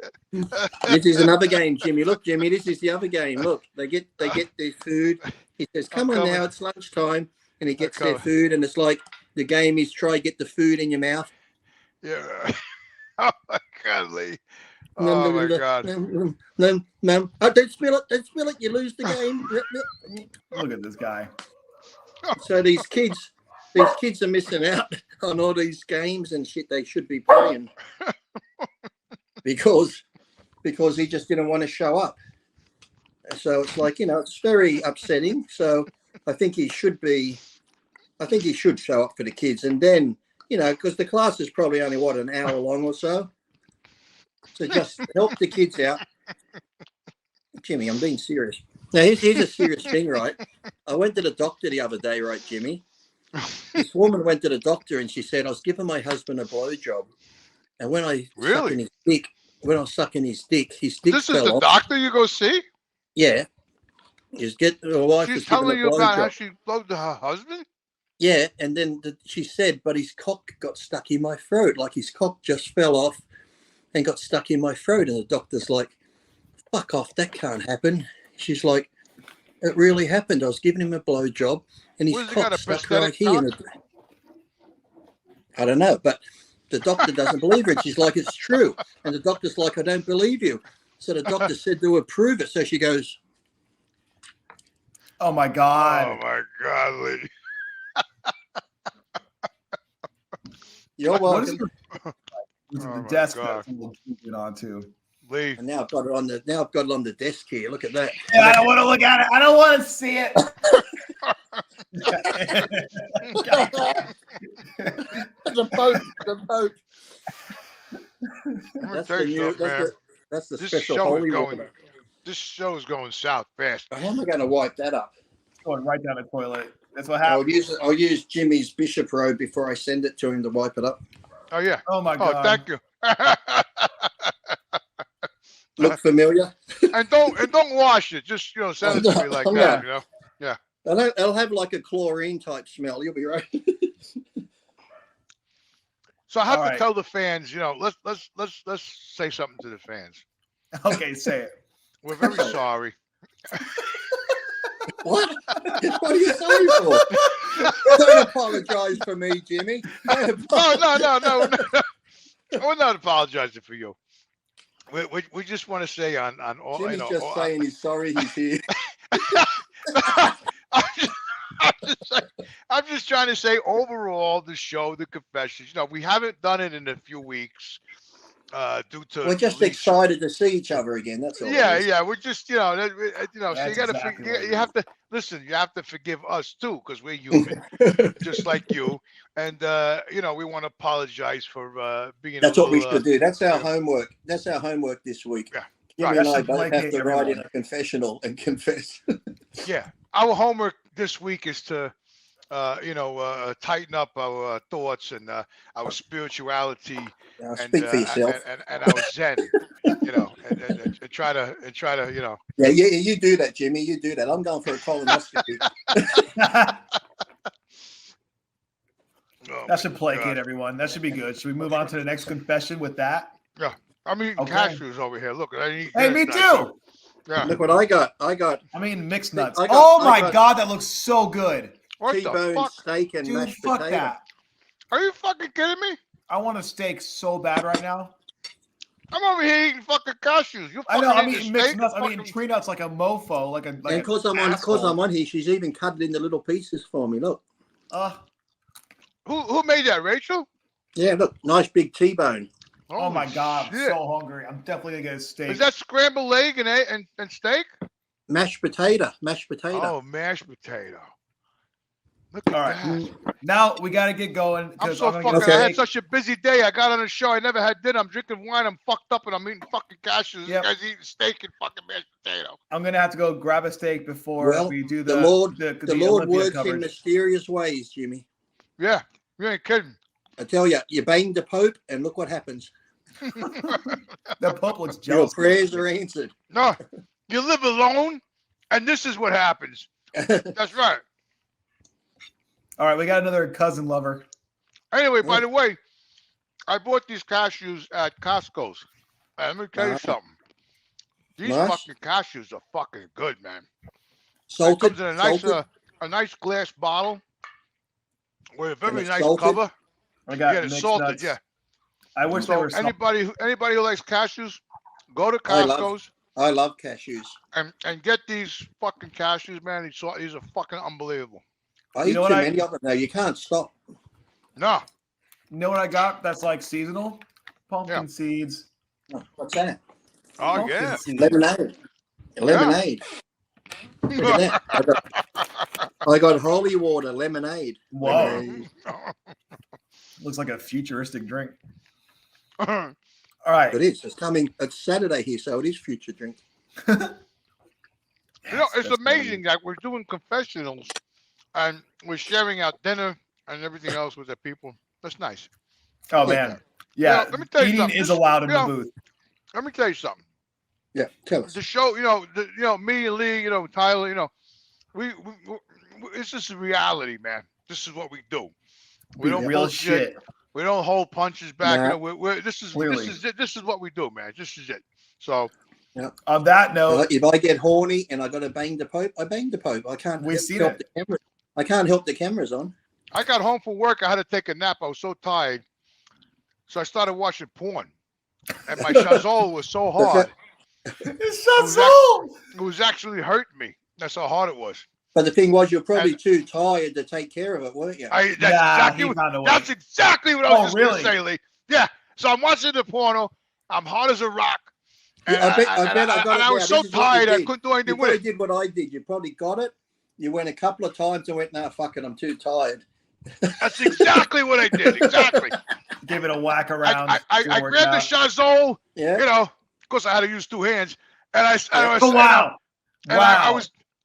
This is another game, Jimmy. Look, Jimmy, this is the other game. Look, they get their food. He says, "Come on coming. now, it's lunchtime," and he gets their coming. food, and it's like the game is try get the food in your mouth. Yeah. Oh my God, Lee. Oh my God. No. Oh, don't spill it. Don't spill it. You lose the game. Look at this guy. So these kids are missing out on all these games and shit they should be playing because he just didn't want to show up. So it's like, it's very upsetting. So I think he should show up for the kids, and then, because the class is probably only an hour long or so. So just help the kids out. Jimmy, I'm being serious. Now, here's a serious thing, right? I went to the doctor the other day, right, Jimmy? This woman went to the doctor and she said, "I was giving my husband a blowjob, and when I Really? when I was sucking his dick This fell is the off." doctor you go see? Yeah. The wife was She's giving telling a you about how blowjob. she loved her husband? Yeah, and then she said, "But his cock got stuck in my throat. Like his cock just fell off and got stuck in my throat." And the doctor's like, "Fuck off, that can't happen." She's like, "It really happened. I was giving him a blowjob, and his What, has he got cock a stuck right prosthetic here. cock? I don't know, but the doctor doesn't believe her. And she's like, it's true. And the doctor's like, I don't believe you. So the doctor said to her, prove it. So she goes, Oh my God. Oh my God, Lee. you're What is welcome. the my desk God. that we'll keep it onto? Lee. And now I've got it on the desk here. Look at that. Yeah, I don't want to look at it. I don't want to see it. The Pope. Let me That's tell the you new. something, man. That's the This special show is holy going. water. This show is going south fast. How am I going to wipe that up? Going right down the toilet. That's what I'll happened. use Jimmy's bishop robe before I send it to him to wipe it up. Oh yeah. Oh my Oh, God. thank you. Look familiar? and don't wash it. Just send it to me like I'm that. not. Yeah. It'll have like a chlorine type smell. You'll be right. So I have All to right. tell the fans. Let's say something to the fans. Okay, say it. We're very sorry. What? What are you sorry for? Don't apologize for me, Jimmy. No. We're not apologizing for you. We just want to say on all. Jimmy's just saying he's sorry he's here. I'm just trying to say overall the show, the confessions. We haven't done it in a few weeks due to. We're just excited to see each other again. That's all. Yeah. We're just so you That's got to exactly what it you have to listen. You have to forgive us too because we're human, just like you. And we want to apologize for being. That's what we should do. That's our yeah. homework. That's our homework this week. Yeah. Jimmy Right, and that I should both have placate to write in everyone. a confessional and confess. Yeah, our homework this week is to, tighten up our thoughts and our spirituality and, Speak for yourself. and our Zen, and try to, Yeah, you do that, Jimmy. You do that. I'm going for a colonoscopy. Oh That should my placate God. everyone. That should be good. Should we move on to the next confession with that? I'm eating Okay. cashews over here. Look, I eat Hey, this me now, too. Yeah. Look what I got. I mean, mixed nuts. I got- Oh I my got- God, that looks so good. What the T-bone fuck? steak and Dude, mashed fuck potato. that. Are you fucking kidding me? I want a steak so bad right now. I'm over here eating fucking cashews. You I fucking know. I'm eating eating a mixed steak? nuts. I'm eating tree nuts like a mofo, like And a because I'm on here, she's even cut it into little pieces for me. Look. Who made that, Rachel? Yeah, look, nice big T-bone. Oh my Holy God, I'm shit. so hungry. I'm definitely gonna get a steak. Is that scrambled egg and steak? Mashed potato. Oh, mashed potato. Look at All right. that. Now we got to get going. I'm 'cause so gonna fucking. get I a had steak. such a busy day. I got on the show. I never had dinner. I'm drinking wine. I'm fucked up, and I'm eating fucking cashews. Yep. This guy's eating steak and fucking mashed potato. I'm gonna have to go grab a steak before Well, we do the Lord Olympia works in coverage. mysterious ways, Jimmy. Yeah, you ain't kidding. I tell you, you banged the Pope, and look what happens. The Pope looks Your jealous. prayers are answered. No, you live alone, and this is what happens. That's right. All right, we got another cousin lover. Anyway, by the way, I bought these cashews at Costco's. Let me tell you something. These Nice. fucking cashews are fucking good, man. It Salted. comes in a Salted. nice glass bottle with a very it's nice salted? cover. I got Yeah, it's mixed salted. nuts. Yeah. I wish they So were salted. anybody who likes cashews, go to I love- Costco's I love cashews. and get these fucking cashews, man. These are fucking unbelievable. I You eat know too what many of them now. You can't stop. No, You know what I got? That's like seasonal pumpkin seeds. What's that? oh Pumpkin yeah. seeds. Lemonade. Lemonade. Look at that. I got holy water lemonade. Whoa. Lemonade. Looks like a futuristic drink. You All right. It is. It's coming. It's Saturday here, so it is future drink. know, it's That's amazing that we're doing confessionals and we're sharing our dinner and everything else with the people. That's nice. Oh like man. that. Yeah. Let me tell you Eating something. is This- allowed in you the know, booth. Let me tell you something. Yeah, tell us. The show, me and Lee, Tyler, we it's just a reality, man. This is what we do. We don't Real bullshit. shit. We don't hold punches back. Nah. We're this is Clearly. it. This is what we do, man. This is it. So On that note, If I get horny and I got to bang the Pope, I bang the Pope. I can't We seen help it. the camera. I can't help the cameras on. I got home from work. I had to take a nap. I was so tired. So I started watching porn. And my chazole was so hard. It was actually hurting me. That's how hard it was. But the thing was, you're probably too tired to take care of it, weren't you? That's exactly what I was going to say, Lee. Yeah. So I'm watching the porno. I'm hard as a rock. And I was so tired, I couldn't do anything with it. You did what I did. You probably got it. You went a couple of times and went, "No, fuck it, I'm too tired." That's exactly what I did. Exactly. Give it a whack around. I grabbed the chazole. Yeah. You know, of course, I had to use two hands, and I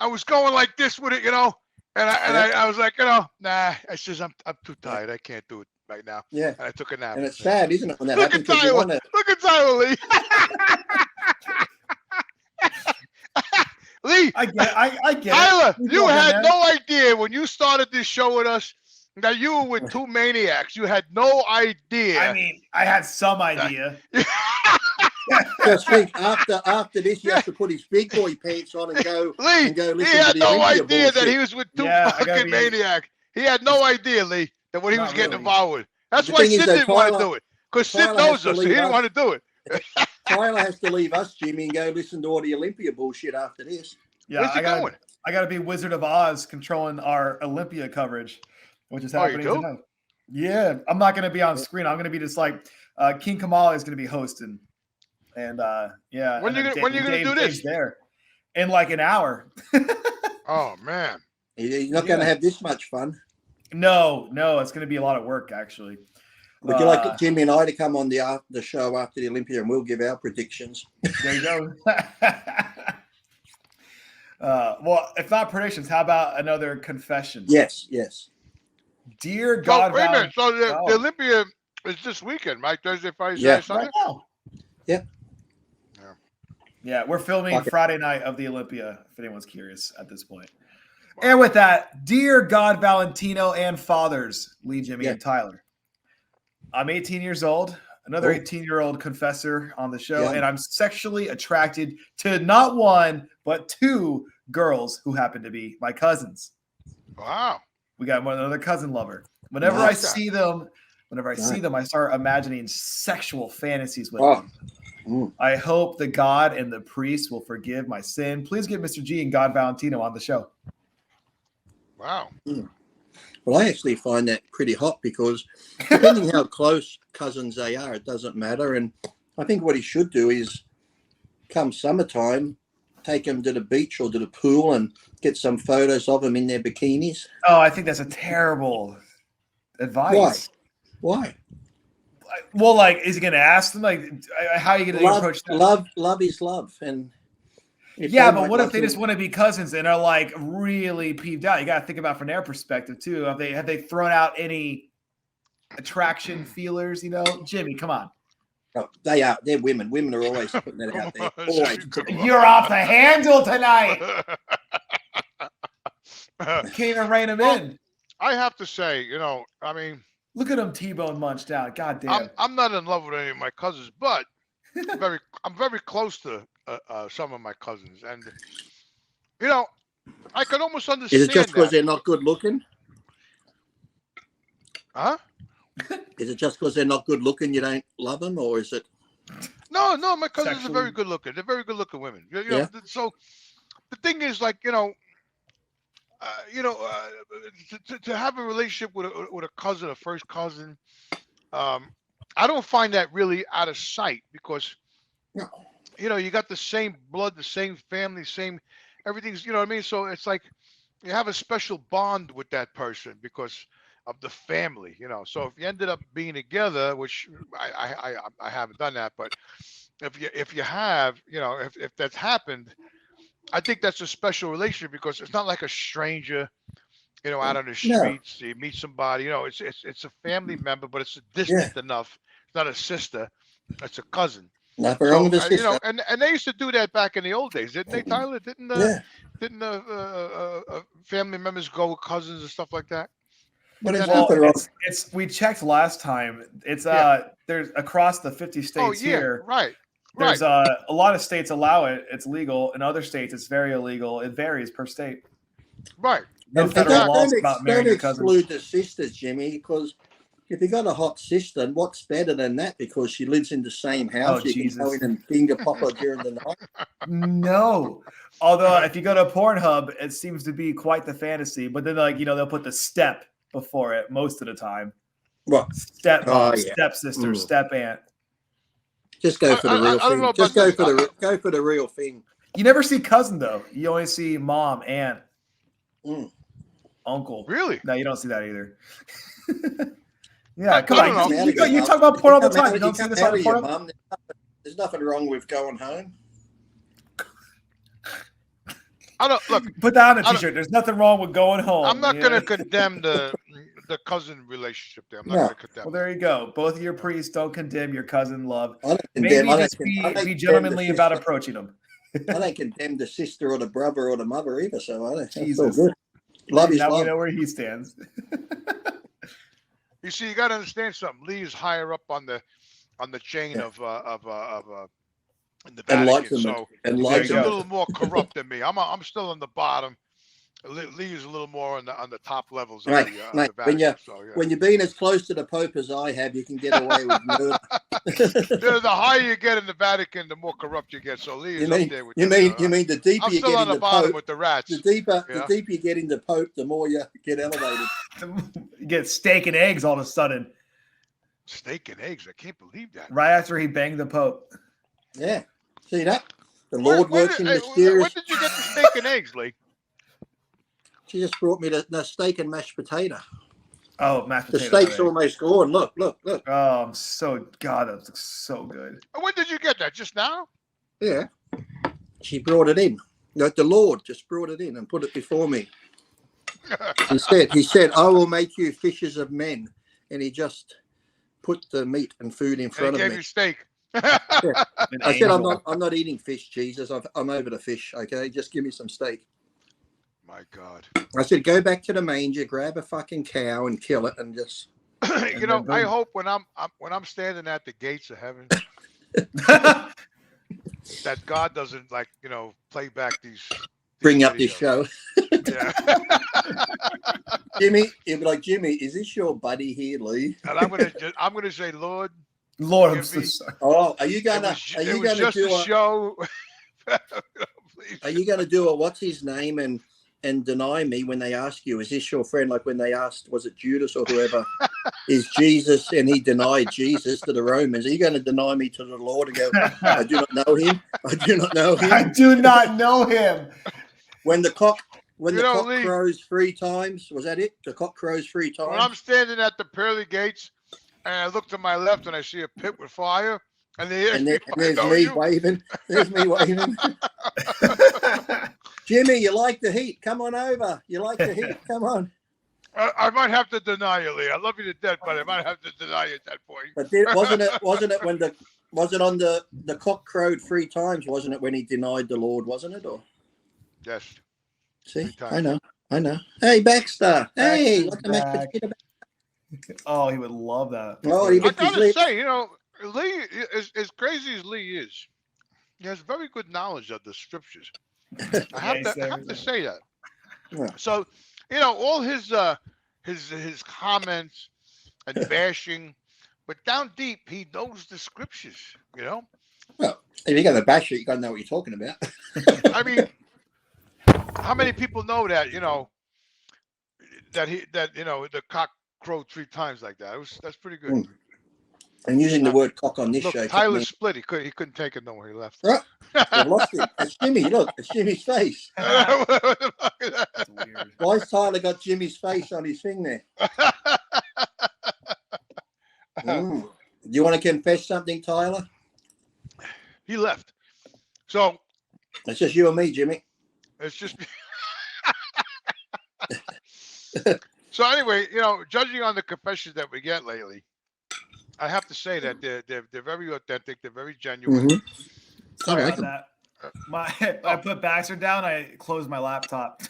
was going like this with it, you know, and I was like, you know, nah. I says I'm too tired. I can't do it right now. Yeah. And I took a nap. And it's sad, isn't it, when that Look happens? at Tyler. Look at Tyler, Lee. Lee, I get it. Tyler, you had no idea when you started this show with us that you were with two maniacs. You had no idea. I mean, I had some idea. Just think, after this, you have to put his big boy pants on and go. Lee, and go listen he had to the no Olympia idea bullshit. that he was with two fucking maniacs. He had no idea, Lee, that what he was getting involved with. That's why Sid didn't want to do it. Because Sid knows us, so he didn't want to do it. Tyler has to leave us, Jimmy, and go listen to all the Olympia bullshit after this. Yeah, Where's he going? I got to be Wizard of Oz controlling our Olympia coverage, which is happening tonight. Yeah, I'm not going to be on screen. I'm going to be just like King Kamala is going to be hosting, and yeah. When are you going to do this? There, in like an hour. Oh man, he's not going to have this much fun. No, it's going to be a lot of work actually. Would you like Jimmy and I to come on the show after the Olympia, and we'll give our predictions? There you go. Well, if not predictions, how about another confession? Yes. Dear God. Wait a minute. So the Olympia is this weekend, right? Thursday, Friday, Saturday, Sunday? Right now. Yeah, we're filming Friday night of the Olympia, if anyone's curious at this point. Wow. And with that, dear God Valentino and fathers, Lee, Jimmy, and Tyler. I'm 18 years old, another 18-year-old confessor on the show, and I'm sexually attracted to not one, but two girls who happen to be my cousins. Wow. We got another cousin lover. Whenever I see them, I start imagining sexual fantasies with them. I hope the God and the priest will forgive my sin. Please get Mr. G and God Valentino on the show. Wow. Well, I actually find that pretty hot because depending how close cousins they are, it doesn't matter. And I think what he should do is come summertime, take them to the beach or to the pool and get some photos of them in their bikinis. Oh, I think that's a terrible advice. Why? Well, like, is he going to ask them? Like, how are you going to approach that? Love is love. And but what if they just want to be cousins and are like really peeved out? You got to think about from their perspective too. Have they thrown out any attraction feelers? You know, Jimmy, come on. Oh, they are. They're women. Women are always putting that out there. Always. You're off the handle tonight. Can't even rein them in. I have to say, you know, I mean, look at him T-bone munched out. God damn. I'm not in love with any of my cousins, but I'm very close to some of my cousins, and you know, I can almost understand. Is it just because they're not good looking? Huh? Is it just because they're not good looking you don't love them, or is it? No, my cousins are very good looking. They're very good looking women. You know, so the thing is, like, you know, to have a relationship with a cousin, a first cousin, I don't find that really out of sight because, you know, you got the same blood, the same family, same everything's, you know what I mean? So it's like you have a special bond with that person because of the family, you know. So if you ended up being together, which I haven't done that, but if you have, you know, if that's happened, I think that's a special relationship because it's not like a stranger, you know, out on the streets. You meet somebody, you know, it's a family member, but it's distant enough. It's not a sister, it's a cousin. Nothing wrong with the sister. You know, and they used to do that back in the old days, didn't they, Tyler? Didn't family members go with cousins and stuff like that? But it's we checked last time. It's there's across the 50 states here. Right. There's a lot of states allow it. It's legal. In other states, it's very illegal. It varies per state. Right. No And federal don't, laws don't, about marrying don't your cousin. exclude the sisters, Jimmy, because if you got a hot sister, what's better than that? Because she lives in the same house, you Jesus. can go in and finger pop her during the night. No. Although if you go to Pornhub, it seems to be quite the fantasy. But then, like, they'll put the step before it most of the time. What? Step mom, yeah. step sister, step aunt. Just go for the real I don't thing. know Just about go for the real thing. You never see cousin though. You only see mom, aunt, uncle. Really? No, you don't see that either. Yeah, come I on. don't know. You talk about porn all the time. You don't see this on the porn. Mum, there's nothing wrong with going home. I don't look. Put that on a t-shirt. There's nothing wrong with going home. I'm not going to condemn the cousin relationship there. I'm not going to condemn. Well, there you go. Both of your priests don't condemn your cousin love. Maybe just be gentlemanly about approaching them. I don't condemn the sister or the brother or the mother either. So I don't. Jesus. Good. Love is now love. we know where he stands. You see, you got to understand something. Lee is higher up on the chain of in the Vatican, so he's a little more corrupt than me. I'm still on the bottom. Lee is a little more on the top levels of the Vatican. When you've been as close to the Pope as I have, you can get away with murder. The higher you get in the Vatican, the more corrupt you get. So Lee is up there with you mean the deeper I'm you still get on in the the bottom Pope, with the rats. the deeper you get in the Pope, the more you get elevated. You get steak and eggs all of a sudden. Steak and eggs. I can't believe that. Right after he banged the Pope. Yeah. See that? The Lord works in mysterious. When did you get the steak and eggs, Lee? She just brought me the steak and mashed potato. Oh, mashed potato. The steak's almost gone. Look. Oh, I'm so God, that looks so good. When did you get that? Just now? Yeah. She brought it in. The Lord just brought it in and put it before me. He said, I will make you fishers of men. And he just put the meat and food in front of me. He gave you steak. Yeah. I said, I'm not eating fish, Jesus. I'm over the fish. Okay, just give me some steak. My God. I said, go back to the manger, grab a fucking cow and kill it, and just. I hope when I'm standing at the gates of heaven, that God doesn't play back these bring up this show. Yeah. Jimmy, you'll be like, Jimmy, is this your buddy here, Lee? And I'm gonna say, Lord, I'm so sorry. Oh, are you gonna do a show? Are you gonna do a what's his name and deny me when they ask you, is this your friend? Like when they asked, was it Judas or whoever, is Jesus, and he denied Jesus to the Romans. Are you going to deny me to the Lord and go, I do not know him? I do not know him. I do not know him. When the cock crows 3 times, was that it? The cock crows 3 times. When I'm standing at the pearly gates and I look to my left and I see a pit with fire, and there's me waving. There's me waving. Jimmy, you like the heat? Come on over. You like the heat? Come on. I might have to deny you, Lee. I love you to death, but I might have to deny you at that point. But wasn't it when the cock crowed 3 times? Wasn't it when he denied the Lord? Wasn't it? Or yes. See, I know. Hey, Baxter. Hey, look at that. Oh, he would love that. Oh, I gotta say, Lee, as crazy as Lee is, he has very good knowledge of the scriptures. I have to say that. Yeah. So, all his comments and bashing, but down deep, he knows the scriptures. Well, if you're gonna bash it, you gotta know what you're talking about. I mean, how many people know that? The cock crowed 3 times like that. That's pretty good. And using the word cock on this show. Tyler split. He couldn't take it no more. He left. Right. I lost it. It's Jimmy. Look, it's Jimmy's face. Why's Tyler got Jimmy's face on his thing there? Do you want to confess something, Tyler? He left. So it's just you and me, Jimmy. It's just. So anyway, judging on the confessions that we get lately, I have to say that they're very authentic. They're very genuine. Mm-hmm. Sorry about that. I put Baxter down. I closed my laptop.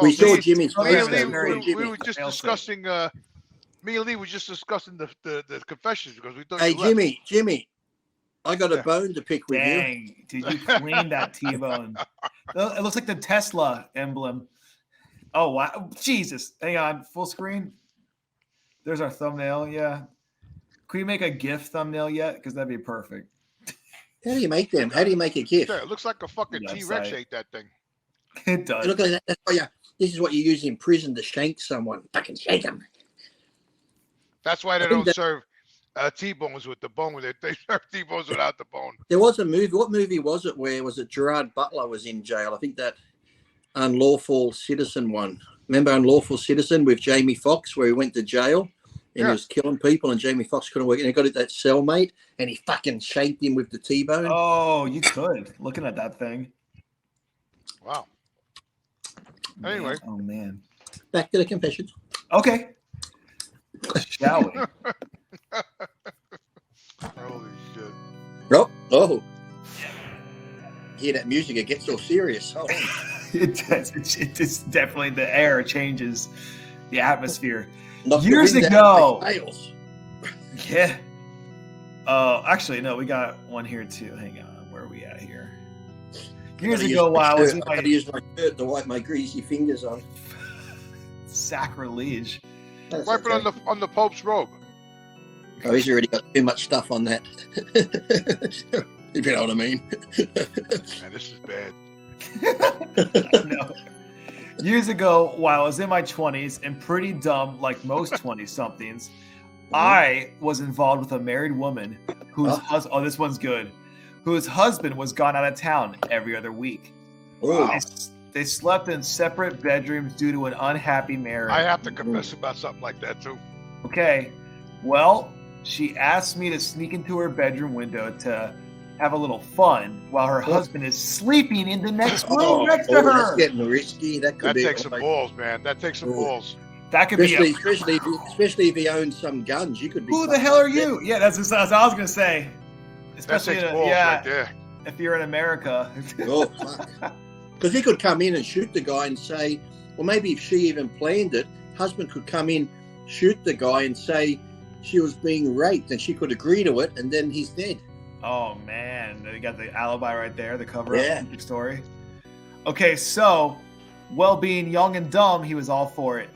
We saw Jimmy's face. We were just discussing. Me and Lee were just discussing the confessions because we thought. Hey, Jimmy, I got a bone to pick with you. Dang, did you clean that T-bone? It looks like the Tesla emblem. Oh, wow. Jesus. Hang on. Full screen. There's our thumbnail. Yeah. Can we make a GIF thumbnail yet? Because that'd be perfect. How do you make them? How do you make a GIF? Yeah, it looks like a fucking T-Rex ate that thing. It does. Look at that. That's why this is what you use in prison to shank someone. Fucking shank them. That's why they don't serve T-bones with the bone. They serve T-bones without the bone. There was a movie. What movie was it? Where was it? Gerard Butler was in jail. I think that Unlawful Citizen one. Remember Unlawful Citizen with Jamie Foxx, where he went to jail and he was killing people, and Jamie Foxx couldn't work, and he got that cellmate, and he fucking shanked him with the T-bone. Oh, you could. Looking at that thing. Wow. Anyway. Oh man. Back to the confessions. Okay. Shall we? Holy shit. Oh. Hear that music, it gets all serious. Oh. It does. It's definitely the air changes the atmosphere. Years ago. Yeah. Oh, actually, no, we got one here too. Hang on. Where are we at here? Years ago, while I was in I gotta use my shirt to wipe my greasy fingers on. Sacrilege. Wipe it on the Pope's robe. Oh, he's already got too much stuff on that. If you know what I mean. Man, this is bad. No. Years ago, while I was in my 20s and pretty dumb like most 20-somethings, I was involved with a married woman whose this one's good, whose husband was gone out of town every other week. They slept in separate bedrooms due to an unhappy marriage. I have to confess about something like that too. Okay. Well, she asked me to sneak into her bedroom window to have a little fun while her husband is sleeping in the next room next to her. That's getting risky. That takes some balls, man. That takes some balls. That could especially if he owns some guns. You could be. Who the hell are you? Yeah, that's what I was gonna say. Especially right there. If you're in America. Oh, fuck. Because he could come in and shoot the guy and say, well, maybe if she even planned it, husband could come in, shoot the guy and say she was being raped, and she could agree to it, and then he's dead. Oh man, you got the alibi right there, the cover up story. Okay, so, well, being young and dumb, he was all for it.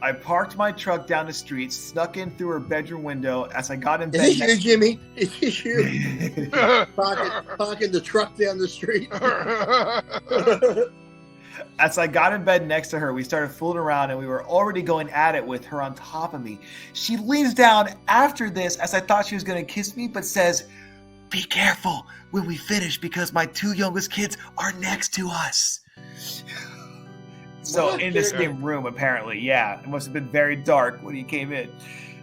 I parked my truck down the street, snuck in through her bedroom window as I got in bed. Is this you, Jimmy? Is this you? parking the truck down the street. As I got in bed next to her, we started fooling around and we were already going at it with her on top of me. She leans down after this as I thought she was going to kiss me, but says, "Be careful when we finish because my two youngest kids are next to us." So in the same room, apparently, it must have been very dark when he came in.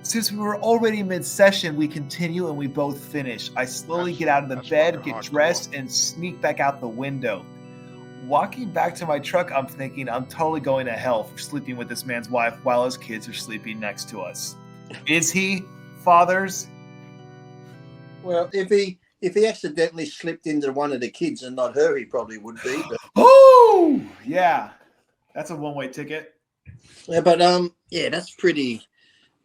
Since we were already mid-session, we continue and we both finish. I slowly get out of the bed, get dressed, and sneak back out the window. Walking back to my truck, I'm thinking I'm totally going to hell for sleeping with this man's wife while his kids are sleeping next to us. Is he, fathers? Well, if he accidentally slipped into one of the kids and not her, he probably would be. But... Oh, yeah. That's a one-way ticket. Yeah, but that's pretty.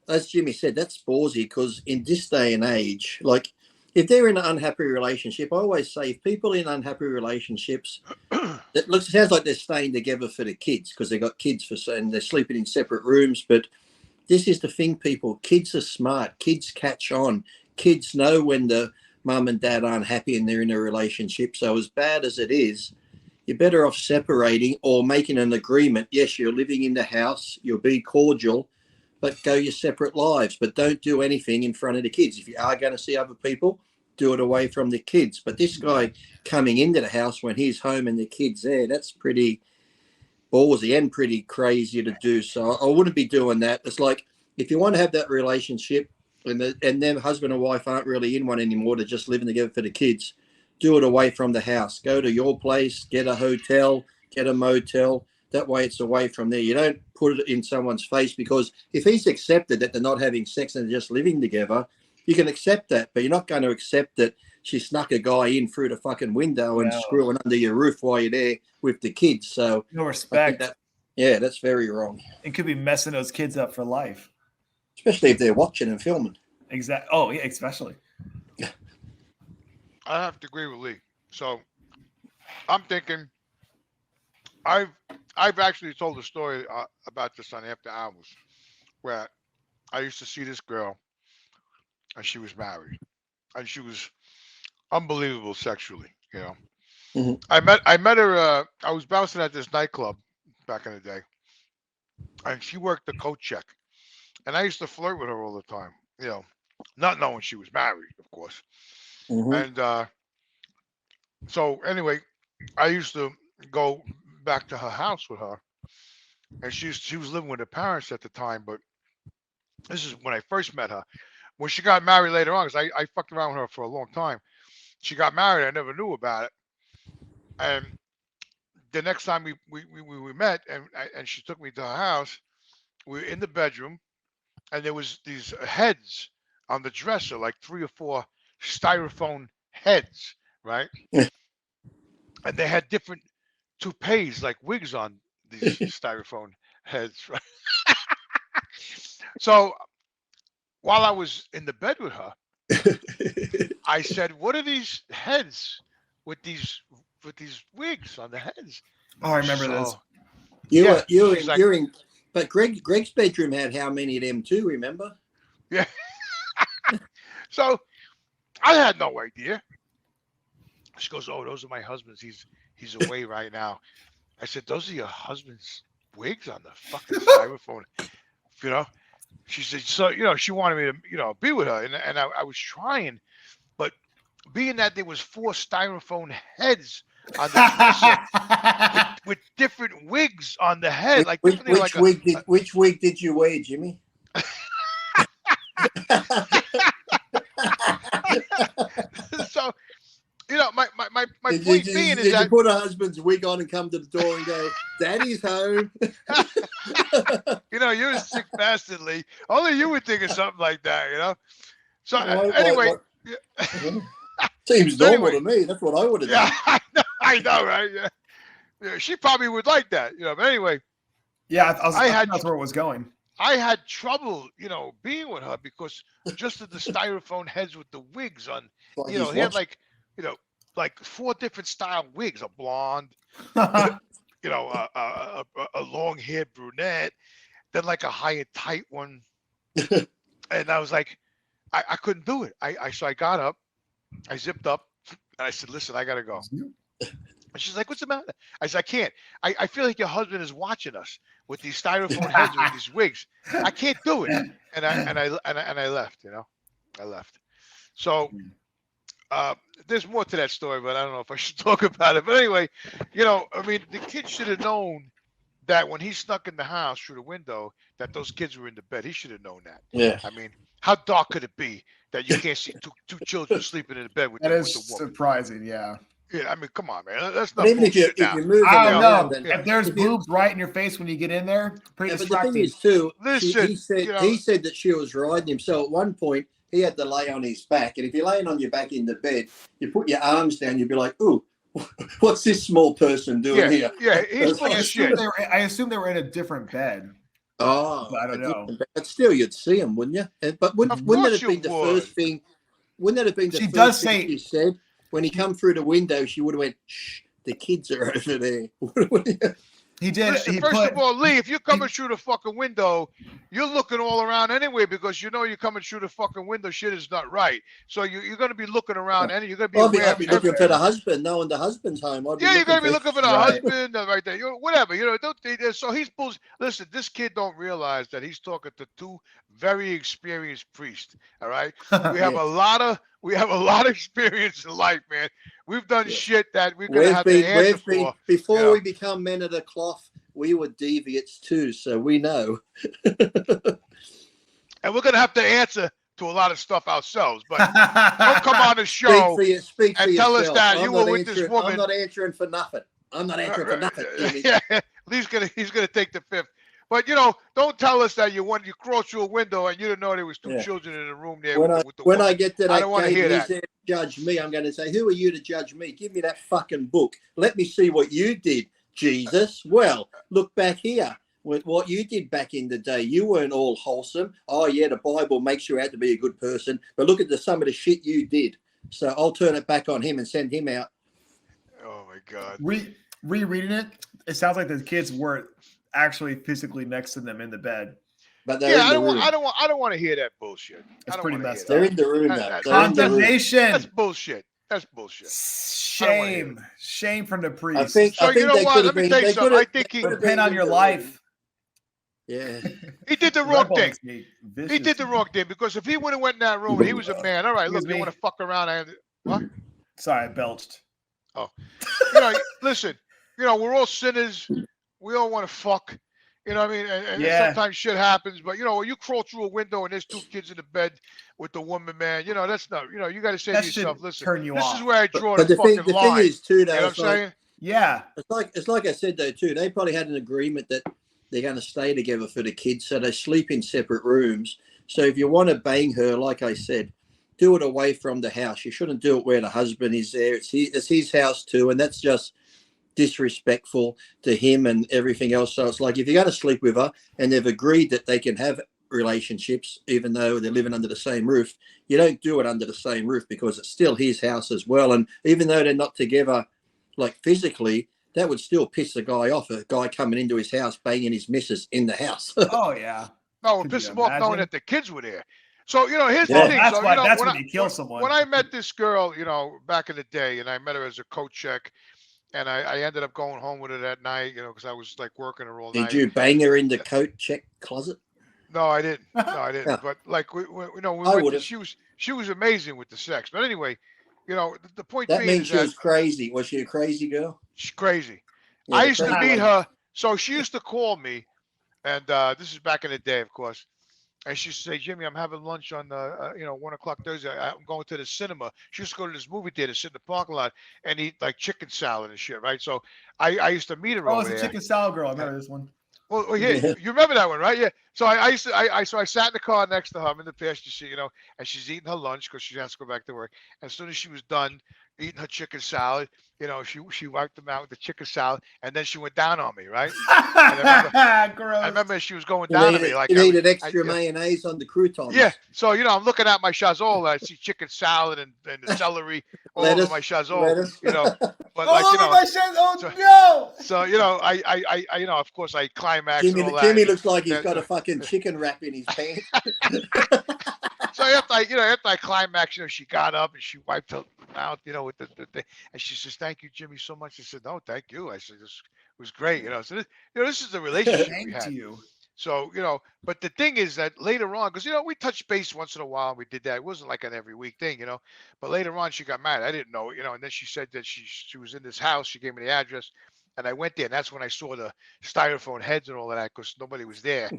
As Jimmy said, that's ballsy because in this day and age, like if they're in an unhappy relationship, I always say if people in unhappy relationships, sounds like they're staying together for the kids because they got kids and they're sleeping in separate rooms. But this is the thing, people. Kids are smart. Kids catch on. Kids know when the mum and dad aren't happy and they're in a relationship. So as bad as it is, you're better off separating or making an agreement. Yes, you're living in the house. You'll be cordial, but go your separate lives. But don't do anything in front of the kids. If you are going to see other people, do it away from the kids. But this guy coming into the house when he's home and the kids there, that's pretty ballsy and pretty crazy to do. So I wouldn't be doing that. It's like if you want to have that relationship and then husband and wife aren't really in one anymore, they're just living together for the kids, do it away from the house. Go to your place, get a hotel, get a motel. That way it's away from there. You don't put it in someone's face because if he's accepted that they're not having sex and they're just living together, you can accept that, but you're not going to accept that she snuck a guy in through the fucking window and screwing under your roof while you're there with the kids. So no respect. That's very wrong. It could be messing those kids up for life. Especially if they're watching and filming. Exactly. Oh, yeah, especially. I have to agree with Lee. So I'm thinking I've I've actually told a story about this on After Hours, where I used to see this girl, and she was married, and she was unbelievable sexually. You know, Mhm. I met her. I was bouncing at this nightclub back in the day, and she worked the coat check, and I used to flirt with her all the time. You know, not knowing she was married, of course. Mhm. And so anyway, I used to go back to her house with her, and she was living with her parents at the time. But this is when I first met her. When she got married later on, because I fucked around with her for a long time. She got married. I never knew about it. And the next time we met, and she took me to her house, we were in the bedroom, and there was these heads on the dresser, like 3 or 4 styrofoam heads, right? And they had different toupees, like wigs on these styrofoam heads, right? So while I was in the bed with her, I said, "What are these heads with these wigs on the heads?" Oh, I remember this. You're in, but Greg's bedroom had how many of them too? Remember? Yeah. So I had no idea. She goes, "Oh, those are my husband's. He's away right now." I said, "Those are your husband's wigs on the fucking styrofoam." You know, she said, "So she wanted me to be with her, and I was trying, but being that there was 4 styrofoam heads on the dresser with different wigs on the head, Which wig did you wear, Jimmy? So my Did point being is that you put a husband's wig on and come to the door and go, "Daddy's home"? you're a sick bastard, Lee. Only you would think of something like that, So anyway, Seems so normal anyway, to me. That's what I would have yeah, done. I know, right? Yeah, she probably would like that, But anyway, yeah, that's where it was going. I had trouble, being with her because just of the styrofoam heads with the wigs on. Like He had like 4 different style wigs: a blonde, a long-haired brunette, then like a high and tight one. And I was like, I couldn't do it. So I got up, I zipped up, and I said, "Listen, I gotta go." And she's like, "What's the matter?" I said, "I can't. I feel like your husband is watching us with these styrofoam heads with these wigs. I can't do it." And I left. I left. So there's more to that story, but I don't know if I should talk about it. But anyway, the kid should have known that when he snuck in the house through the window, that those kids were in the bed. He should have known that. Yeah. I mean, how dark could it be that you can't see two children sleeping in the bed with that the is woman? Surprising, yeah. Yeah, I mean, come on, man. That's not Even if you move I don't know. around, If there's boobs right in your face when you get in there, pretty distracting. But the thing is too, Listen, he said that she was riding him. So at one point he had to lay on his back, and if you're laying on your back in the bed, you put your arms down, you'd be like, "Ooh, what's this small person doing here?" Yeah, he's full of shit. I assume they were in a different bed. Oh, but I don't know. But still, you'd see them, wouldn't you? But wouldn't that have been the first thing? Wouldn't that have been the first thing she said when he come through the window? She would have went, "Shh, the kids are over there." He did. Listen, first of all, Lee, if you're coming through the fucking window, you're looking all around anyway because you're coming through the fucking window. Shit is not right. So you're going to be looking around, and you're going to be aware. I'd be looking for the husband, knowing the husband's home. You're going to be looking for the husband right there. Whatever. So he's bulls. Listen, this kid don't realize that he's talking to 2 very experienced priests. All right, we have a lot of experience in life, man. We've done shit that we're going to have to answer for. Before we become men of the cloth, we were deviates too, so we know. And we're going to have to answer to a lot of stuff ourselves. But don't come on the show and tell us that you were with this woman. I'm not answering for nothing. Yeah, he's gonna take the 5th. But don't tell us that you crossed through a window and you didn't know there was 2 children in the room there. When I get to that, I don't want to hear that. There to judge me. I'm going to say, "Who are you to judge me? Give me that fucking book. Let me see what you did, Jesus." Well, look back here. With what you did back in the day, you weren't all wholesome. Oh yeah, the Bible makes you out to be a good person, but look at some of the shit you did. So I'll turn it back on him and send him out. Oh my God. rereading it, it sounds like the kids weren't actually physically next to them in the bed. But they're in the room. I don't want to hear that bullshit. It's pretty messed up. They're in the room, though. That's Condemnation. That's bullshit. That's bullshit. Shame. Shame from the priest. I think you know what? Let me tell you something. I think he repent on your life. Yeah. He did the wrong thing. Vicious. He did the wrong thing because if he would have went in that room and he was a man, all right, look, you want to fuck around? What? Sorry, I belched. Oh, you know, listen, you know, we're all sinners. We all want to fuck. You know what I mean? And sometimes shit happens, but you know, when you crawl through a window and there's two kids in the bed with the woman, man, you know, that's not, you know, you got to say to yourself, listen, this is where I draw the fucking line. The thing is, too, though, you know what I'm saying? Yeah. It's like I said, though, too, they probably had an agreement that they're going to stay together for the kids, so they sleep in separate rooms. So if you want to bang her, like I said, do it away from the house. You shouldn't do it where the husband is there. It's his house too, and that's just disrespectful to him and everything else. So it's like if you're going to sleep with her and they've agreed that they can have relationships, even though they're living under the same roof, you don't do it under the same roof because it's still his house as well. And even though they're not together, like physically, that would still piss the guy off, a guy coming into his house, banging his missus in the house. Oh, yeah. No, it pissed him off knowing that the kids were there. So, you know, here's the thing. That's so, why, you know, that's when you kill someone. When I met this girl, you know, back in the day, and I met her as a coat check, and I ended up going home with her that night, you know, because I was like working her all night. Did you bang her in the coat check closet? No, I didn't. No, I didn't. Yeah. But like, she was amazing with the sex. But anyway, you know, the point that being means is she was crazy. Was she a crazy girl? She's crazy. Yeah, I used to meet her. So she used to call me, and this is back in the day, of course. And she used to say, Jimmy, I'm having lunch on 1 o'clock Thursday. I'm going to the cinema. She used to go to this movie theater, sit in the parking lot, and eat like chicken salad and shit, right? So I used to meet her over there. Oh, it's a chicken salad girl. I remember this one. Well, yeah, you remember that one, right? Yeah. So I sat in the car next to her. I'm in the passenger seat, you know, and she's eating her lunch because she has to go back to work. And as soon as she was done eating her chicken salad, you know, she wiped them out with the chicken salad, and then she went down on me, right? I remember she was going down on me like you needed extra mayonnaise on the croutons. Yeah. So you know, I'm looking at my chazole. I see chicken salad and the celery all over my chazole. You know, but all like over you know, my chazole. No. So you know, I you know, of course, I climax. Jimmy, and all Jimmy that. looks like he's got a fucking chicken wrap in his pants. So after I climax, you know, she got up and she wiped her mouth, you know, with the thing, and she says, "Thank you, Jimmy, so much." I said, "No, thank you." I said, "This was great," you know. So this is the relationship we had. You. So you know, but the thing is that later on, because you know, we touched base once in a while, and we did that. It wasn't like an every week thing, you know. But later on, she got married. I didn't know, you know, and then she said that she was in this house. She gave me the address, and I went there, and that's when I saw the styrofoam heads and all of that, because nobody was there.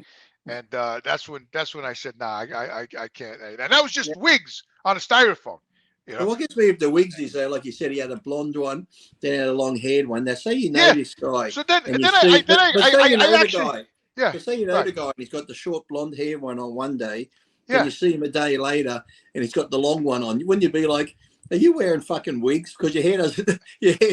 And that's when I said, nah, I can't. And that was just wigs on a styrofoam. You know? And what gets me with the wigs is, like you said, he had a blonde one, then he had a long-haired one. Now, say you know this guy. So then, and then you I actually, yeah. So say you know right. the guy, and he's got the short blonde hair one on one day, yeah. and you see him a day later, and he's got the long one on. Wouldn't you be like, are you wearing fucking wigs? Because your hair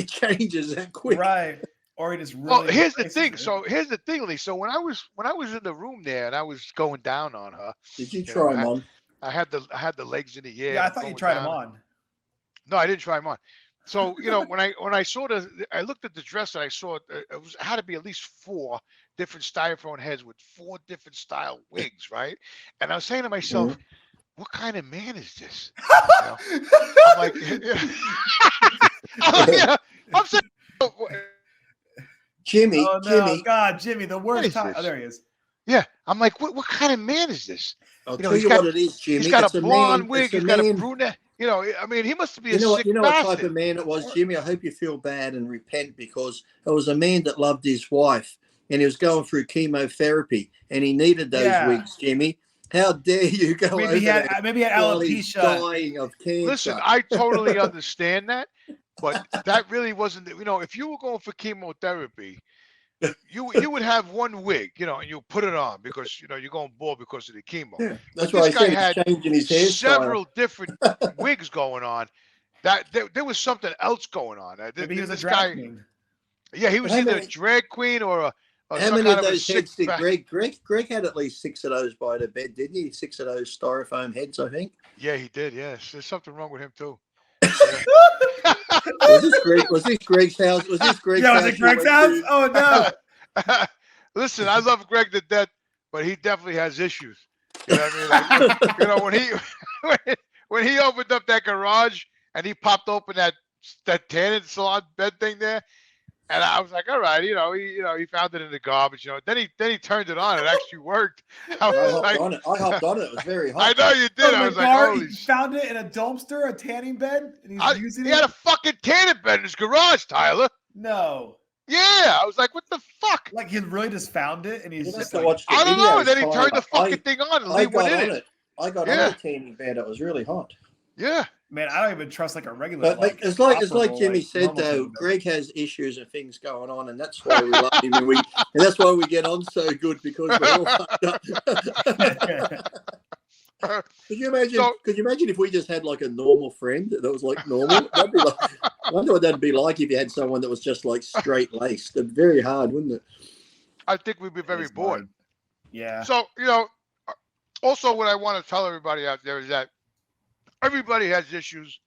changes that quick. Right. Or he just really. Well, here's the thing. So here's the thing, Lee. So when I was in the room there and I was going down on her. Did you try them on? I had the legs in the air. Yeah, I thought you tried them on. No, I didn't try them on. So you know, when I saw I looked at the dress and I saw it had to be at least 4 different styrofoam heads with 4 different style wigs, right? And I was saying to myself, what kind of man is this? You know? I'm like, I'm saying. Jimmy, oh, no. Jimmy. God, Jimmy, the worst time. Oh, there he is. Yeah. I'm like, what kind of man is this? I'll tell you what it is, Jimmy. He's got it's a blonde wig. He's got man. a brunette. You know, I mean, he must be a sick You know bastard. what type of man it was, Jimmy? I hope you feel bad and repent, because it was a man that loved his wife and he was going through chemotherapy and he needed those wigs, Jimmy. How dare you go maybe over he had alopecia. Dying of cancer. Listen, I totally understand that, but that really wasn't. You know, if you were going for chemotherapy, you would have one wig, you know, and you put it on because you know you're going bald because of the chemo. Yeah, that's why this guy had changing his hairstyle. Several different wigs going on. That there was something else going on. Maybe he was a drag queen. Yeah, he was either a drag queen or how many of those heads did Greg had at least 6 of those by the bed, didn't he? 6 of those styrofoam heads, I think. Yeah, he did. Yes, there's something wrong with him too. Was this Greg's house? Was this Greg's house? Was it Greg's house? Oh no. Listen, I love Greg to death, but he definitely has issues. You know what I mean? Like, you know, when he opened up that garage and he popped open that tanning salon bed thing there, and I was like, all right, he found it in the garbage, Then he turned it on. It actually worked. I hopped on it. It was very hot. I know you did. I was like, holy he found it in a dumpster, a tanning bed, and he's using it. He had a fucking tanning bed in his garage, Tyler. No. Yeah, I was like, what the fuck? Like he really just found it, and he's just like, I don't know. And then he turned the fucking thing on and Lee went in it. I got on the tanning bed. It was really hot. Yeah. Man, I don't even trust like a regular. But it's like Jimmy said though. Greg has issues and things going on, and that's why we love him, and that's why we get on so good because we're all fucked up. Could you imagine if we just had like a normal friend that was like normal? That'd be like, I wonder what that'd be like if you had someone that was just like straight laced. It'd be very hard, wouldn't it? I think we'd be very bored. Yeah. So also what I want to tell everybody out there is that everybody has issues.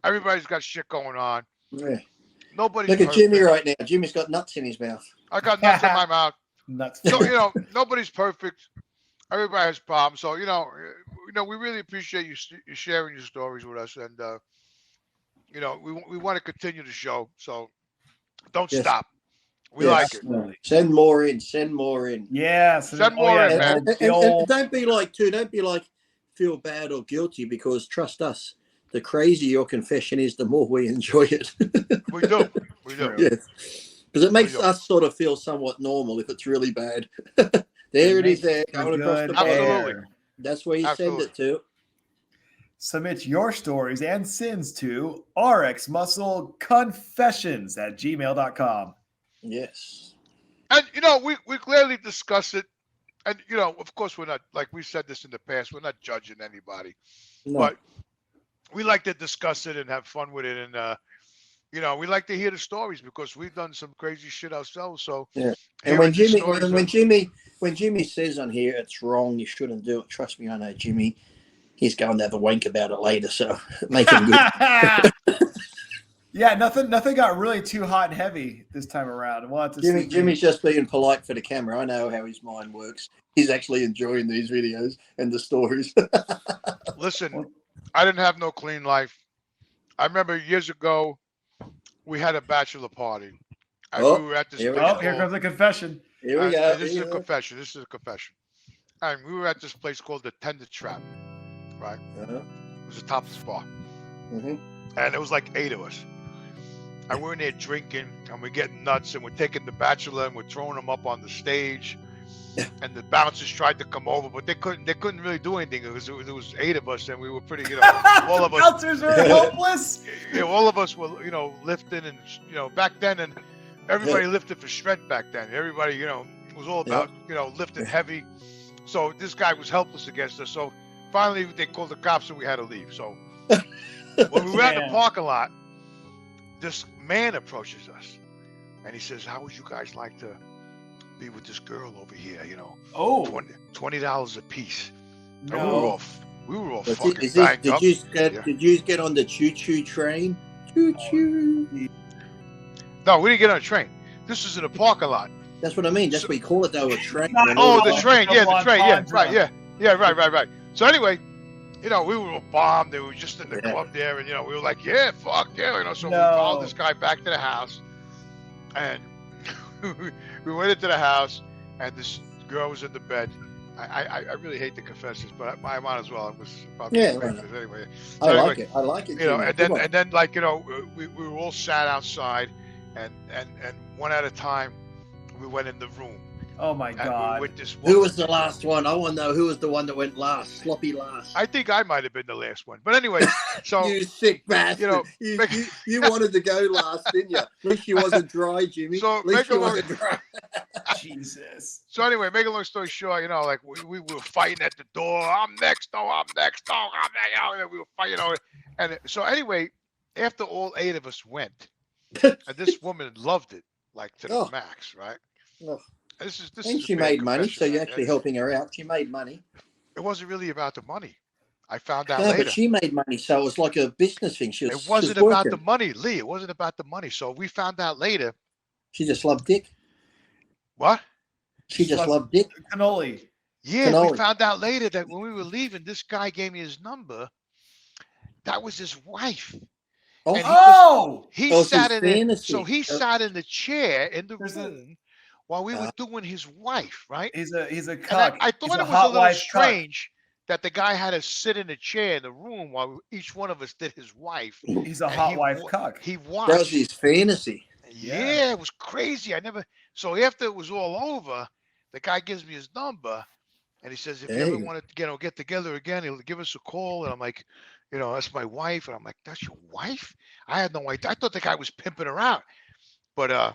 Everybody's got shit going on. Yeah. Nobody's Look at Jimmy right now. Jimmy's got nuts in his mouth. I got nuts in my mouth. Nuts. So nobody's perfect. Everybody has problems. So we really appreciate you sharing your stories with us, and we want to continue the show. So don't stop. We like it. Send more in. Send more in. Yeah. Send more in, man. And don't be like feel bad or guilty, because trust us, the crazier your confession is, the more we enjoy it. We do. Yes. Because it makes us sort of feel somewhat normal if it's really bad. There it is there. Going across the Absolutely. That's where you send it to. Submit your stories and sins to rxmuscleconfessions@gmail.com. Yes. And we clearly discuss it. And of course we're not, like we said this in the past, we're not judging anybody. No. But we like to discuss it and have fun with it, and we like to hear the stories because we've done some crazy shit ourselves. So yeah. And when Jimmy says on here it's wrong, you shouldn't do it, trust me, I know Jimmy. He's going to have a wank about it later, so make him good. Yeah, nothing got really too hot and heavy this time around. We'll have to see. Jimmy's just being polite for the camera. I know how his mind works. He's actually enjoying these videos and the stories. Listen, I didn't have no clean life. I remember years ago, we had a bachelor party. And we were at this here comes the confession. Here we go. This is a confession. And we were at this place called the Tender Trap, right? Uh-huh. It was a topless bar. Mm-hmm. And it was like 8 of us. And we're in there drinking, and we're getting nuts, and we're taking the bachelor and we're throwing him up on the stage. And the bouncers tried to come over, but they couldn't really do anything because there was 8 of us, and we were pretty, all of us. Bouncers were hopeless. All of us were, lifting, and back then, and everybody lifted for strength back then. Everybody, was all about, lifting heavy. So this guy was helpless against us. So finally, they called the cops, and we had to leave. So when we were at the parking lot, this man approaches us, and he says, "How would you guys like to be with this girl over here? $20 a piece." No. And we were all Did you get on the choo-choo train? Choo-choo. No, we didn't get on a train. This was in a parking lot. That's what I mean. That's what we call it, though, a train. The train. Yeah, the train. Yeah, right. Yeah, right. So anyway, we were bombed. They were just in the club there, and we were like, yeah, fuck yeah, So we followed this guy back to the house, and we went into the house, and this girl was in the bed. I really hate to confess this, but I might as well. I was about to anyway. So I like it. And then we were all sat outside, and one at a time, we went in the room. Oh my God! With this woman. Who was the last one? I want to know who was the one that went last, sloppy last. I think I might have been the last one, but anyway. So you sick bastard! You wanted to go last, didn't you? At least she wasn't dry, Jimmy. So At least she wasn't dry. Jesus. So anyway, make a long story short, we were fighting at the door. I'm next. We were fighting over. And so anyway, after all 8 of us went, and this woman loved it like to the max, right? Oh. This and she made money, so you're actually helping her out. She made money. It wasn't really about the money. I found out No, later. but she made money, so it was like a business thing. She was. It wasn't she was about working. the money, Lee. It wasn't about the money. So we found out later. She just loved dick. What? She just loved dick. Cannoli. Yeah, Cannoli. we found out later that when we were leaving, this guy gave me his number. That was his wife. Oh, And he oh, sat his in it. fantasy. So he sat in the chair in the There's a- room while we were doing his wife, right? He's a And cuck. I He's thought it was a hot little wife cuck. strange that the guy had to sit in a chair in the room while each one of us did his wife. He's a And hot wife cuck. He watched. That was his fantasy. Yeah, it was crazy. So after it was all over, the guy gives me his number and he says, if you ever want to get together again, he'll give us a call. And I'm like, that's my wife. And I'm like, that's your wife? I had no idea. I thought the guy was pimping her out. But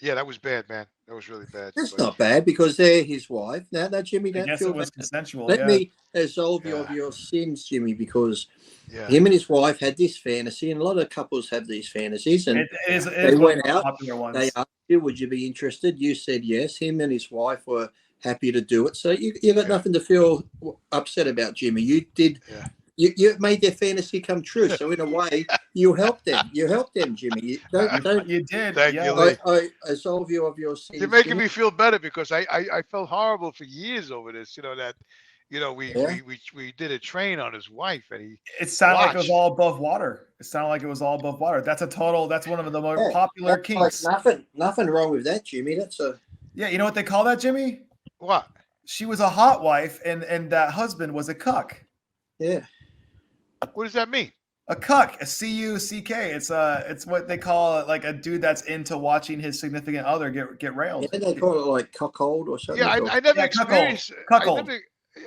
yeah, that was bad, man. That was really bad. That's not bad because they're his wife. Now, Jimmy, I don't guess feel it was bad. consensual. Let yeah. me absolve you of your sins, Jimmy, because Yeah. him and his wife had this fantasy, and a lot of couples have these fantasies. And It is they one went of the out. popular ones. They asked you, would you be interested? You said yes. Him and his wife were happy to do it. So you got nothing to feel upset about, Jimmy. You did. Yeah. You made their fantasy come true. So in a way, you helped them. You helped them, Jimmy. You did. Thank yeah. you, Lee. I absolve you of your sins. You're making Jimmy. me feel better because I felt horrible for years over this. We did a train on his wife and he. It sounded like it was all above water. That's one of the most popular kinks. Like nothing wrong with that, Jimmy. Yeah, you know what they call that, Jimmy? What? She was a hot wife and that husband was a cuck. Yeah. What does that mean? A cuck, a C-U-C-K. It's what they call like a dude that's into watching his significant other get railed. Yeah, they call it like cuckold or something. Yeah, I never experienced. Cuckold.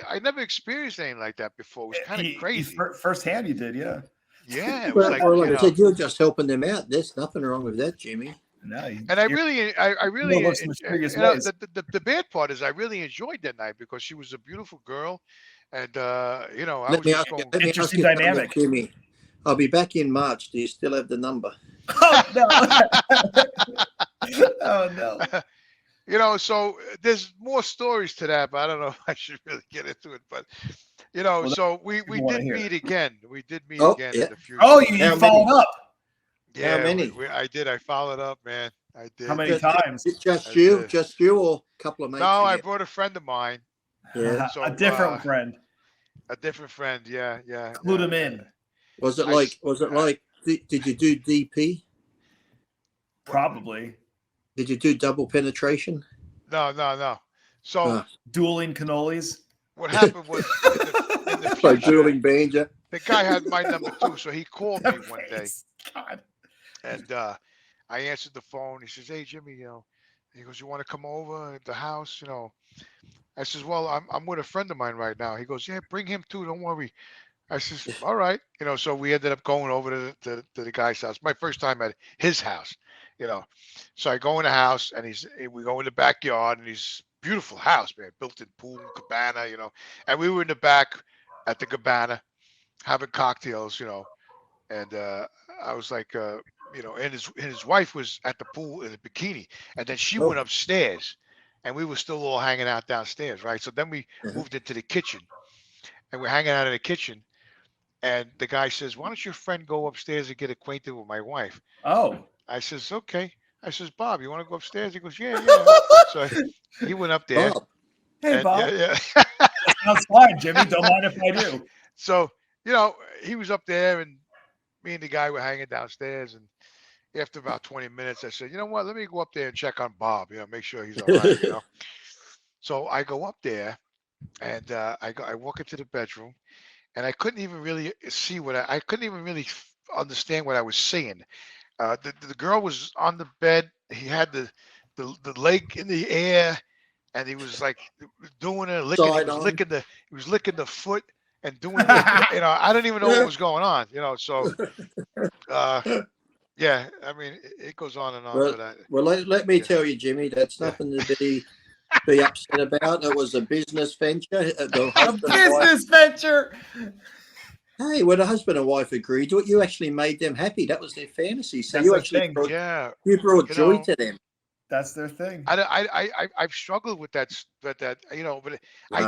I never experienced anything like that before. It was kind of crazy. Firsthand, you did, yeah. Yeah, it was like I said, you're just helping them out. There's nothing wrong with that, Jimmy. No, and I really, the bad part is I really enjoyed that night because she was a beautiful girl, and I was just going. Interesting dynamic, Jimmy. I'll be back in March. Do you still have the number? Oh no! Oh no! So there's more stories to that, but I don't know if I should really get into it. But so we did meet again. We did meet again in the future. Oh, you followed up? Yeah, how many? I did. I followed up, man. I did. How many times? Just you, or a couple of mates? No, I brought a friend of mine. Yeah, a different friend. A different friend. Yeah. Clued him in. Was it like? Did you do DP? Probably. Did you do double penetration? No. So dueling cannolis. What happened was in the future, like dueling banter. The guy had my number too, so he called me one day. God. And I answered the phone. He says, "Hey, Jimmy, he goes, you want to come over at the house, I says, well, I'm with a friend of mine right now. He goes, yeah, bring him too. Don't worry. I says, all right. So we ended up going over to the guy's house. My first time at his house, So I go in the house and we go in the backyard and he's beautiful house, man, built-in pool, cabana, and we were in the back at the cabana having cocktails, and I was like, and his wife was at the pool in a bikini, and then she went upstairs, and we were still all hanging out downstairs, right? So then we moved into the kitchen, and we're hanging out in the kitchen, and the guy says, "Why don't your friend go upstairs and get acquainted with my wife?" Oh, I says, "Okay." I says, "Bob, you want to go upstairs?" He goes, "Yeah." So he went up there. Bob. Hey, Bob. Yeah. Sounds fine, Jimmy. Don't mind if I do. So he was up there, and me and the guy were hanging downstairs, and after about 20 minutes, I said, you know what? Let me go up there and check on Bob, make sure he's all right, So I go up there, and I walk into the bedroom, and I couldn't even really see I couldn't even really understand what I was seeing. The girl was on the bed. He had the leg in the air, and he was like doing it, licking. He was licking the foot and doing it. I didn't even know what was going on. So. Yeah, I mean, it goes on and on. Well, let me tell you, Jimmy, that's nothing to be upset about. It was a business venture. Venture. Hey, when a husband and wife agreed to it, you actually made them happy. That was their fantasy. So that's you actually brought joy to them. That's their thing. I've struggled with that, but I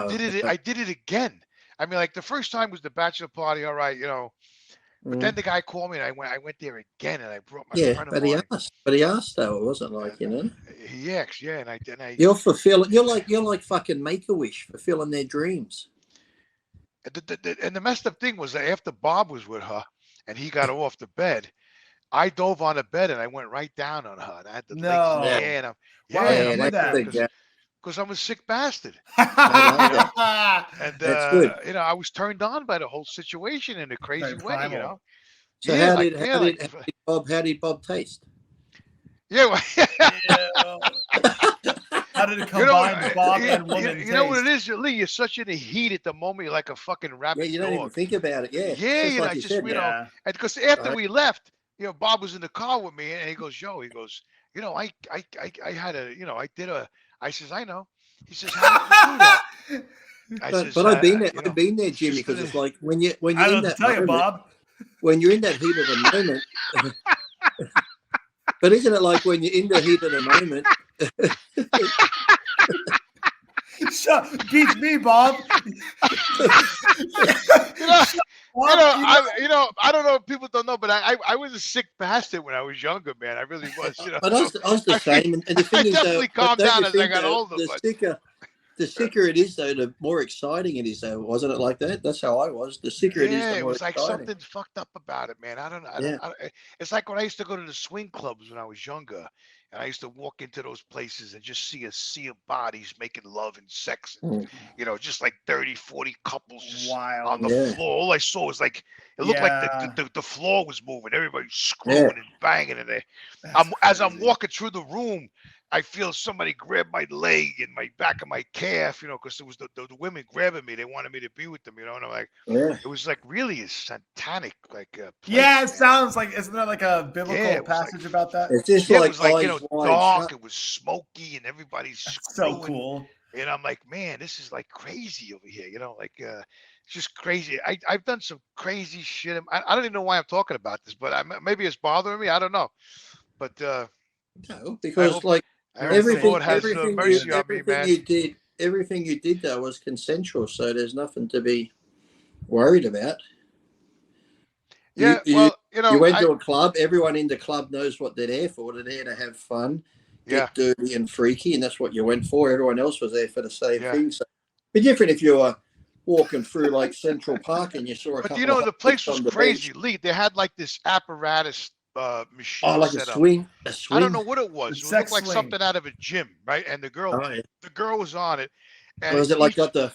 did it. I did it again. I mean, like the first time was the bachelor party, all right, you know. But then the guy called me, and I went there again, and I brought my friend of but mine. he asked though. It wasn't like, you know. He asked, yeah, and I. You're fulfilling. You're like fucking Make-A-Wish, fulfilling their dreams. And the messed up thing was that after Bob was with her, and he got off the bed, I dove on the bed and I went right down on her. And I had the No. legs in the air, and Why I'm would like, you do that? because I'm a sick bastard. And That's good. you know, I was turned on by the whole situation in a crazy Very way, you primal. know. So Yeah, how like, did yeah, how like, did how did Bob taste? yeah, well, How did it you know, combine Bob and woman you know what it taste? is, Lee? You're such in the heat at the moment. You're like a fucking Yeah, rabid you don't even dog. think about it. Yeah, it's Yeah, just you know, like I you just, said. you know, Yeah. and because after Right. we left, you know, Bob was in the car with me, and he goes, "Yo," he goes, "You know, I had a, you know, I did a." I says, "I know." He says, "How did you do that?" I says, But I've been there. you know, I've been there, it's Jimmy, just because that it's like when you're I in don't know that to tell you, moment, Bob. when you're in that heat of the moment. But isn't it like when you're in the heat of the moment? Beats me, Bob. you know, I don't know if people don't know, but I was a sick bastard when I was younger, man. I really was, you know. But I was the I same. mean, And the thing I is, though, definitely but calmed don't down you as I think, got though, older, but the sicker it is, though, the more exciting it is, though, wasn't it like that? That's how I was. The sicker it is, yeah, the it more was like exciting. something fucked up about it, man. I don't, Yeah. it's like when I used to go to the swing clubs when I was younger, and I used to walk into those places and just see a sea of bodies making love and sex, and, you know, just like 30, 40 couples just on Wild. the Yeah. floor. All I saw was like, it looked like Yeah. the floor was moving. Everybody screwing and banging in there. That's As I'm crazy. walking through the room, I feel somebody grab my leg and my back of my calf, you know, because it was the women grabbing me. They wanted me to be with them, you know, and I'm like, Yeah. it was like really a satanic, like place, Yeah, it man. sounds like, isn't there like a biblical Yeah, it was like, passage about that? It's just yeah, it like was like, you eyes know, wide dark. shut. It was smoky, and everybody's That's so screwing. cool. And I'm like, man, this is like crazy over here, you know, like it's just crazy. I've done some crazy shit. I don't even know why I'm talking about this, but maybe it's bothering me. I don't know, but No, I because hope like I hope the Lord has mercy on me, man. everything you did though was consensual, so there's nothing to be worried about. Yeah, You well, you know, went to a club. Everyone in the club knows what they're there for. They're there to have fun, yeah, get dirty and freaky, and that's what you went for. Everyone else was there for the same yeah. thing. So it'd be different if you were walking through like Central Park and you saw a But couple you know, of the hot place chicks was on the crazy. bench. Lee, they had like this apparatus Oh, machine like a set up. swing, a I swing. don't know what it was. It sex looked like swing. something out of a gym, right? And the girl was on it, and Or is it like got the?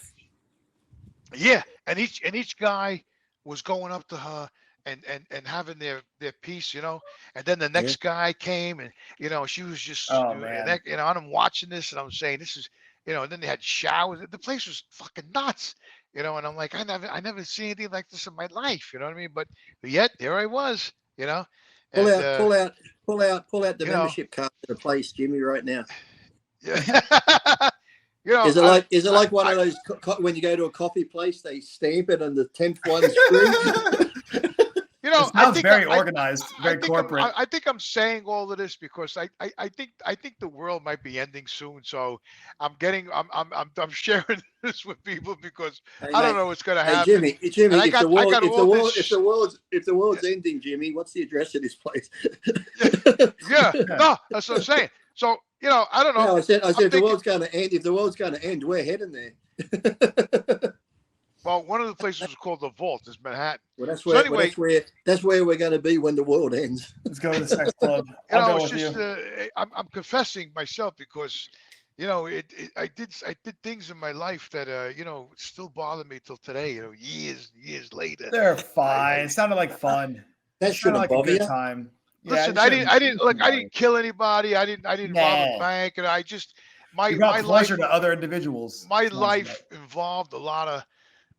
yeah, and each guy was going up to her and having their piece, you know. And then the next guy came, and you know, she was just, Oh, and man. that, you know, and I'm watching this, and I'm saying, this is, you know. And then they had showers. The place was fucking nuts, you know. And I'm like, I never seen anything like this in my life, you know what I mean? But yet there I was, you know. Pull And out the you know, membership card to the place, Jimmy, right now. yeah. You know, Is it like one of those when you go to a coffee place, they stamp it and the 10th one's free? you know, It sounds very organized, very I think corporate. I think I'm saying all of this because I think the world might be ending soon. So I'm sharing this with people because I don't know what's going to Hey, happen. Jimmy, And I got all if the world's ending, Jimmy, what's the address of this place? Yeah, no, that's what I'm saying. So, you know, I don't know. No, I said if thinking, the world's going to end, we're heading there. Well, one of the places was called the Vault, is Manhattan. Well, that's where we're going to be when the world ends. Let's go to the sex club. You know, I'll go it's with just you. I'm confessing myself because, you know, I did things in my life that you know, still bother me till today. You know, years later. They're fine. It sounded like fun. That It sounded like a bother good you. time. Listen, Yeah, I didn't kill anybody. I didn't rob a bank, and I just you brought my pleasure life to other individuals. my life involved a lot of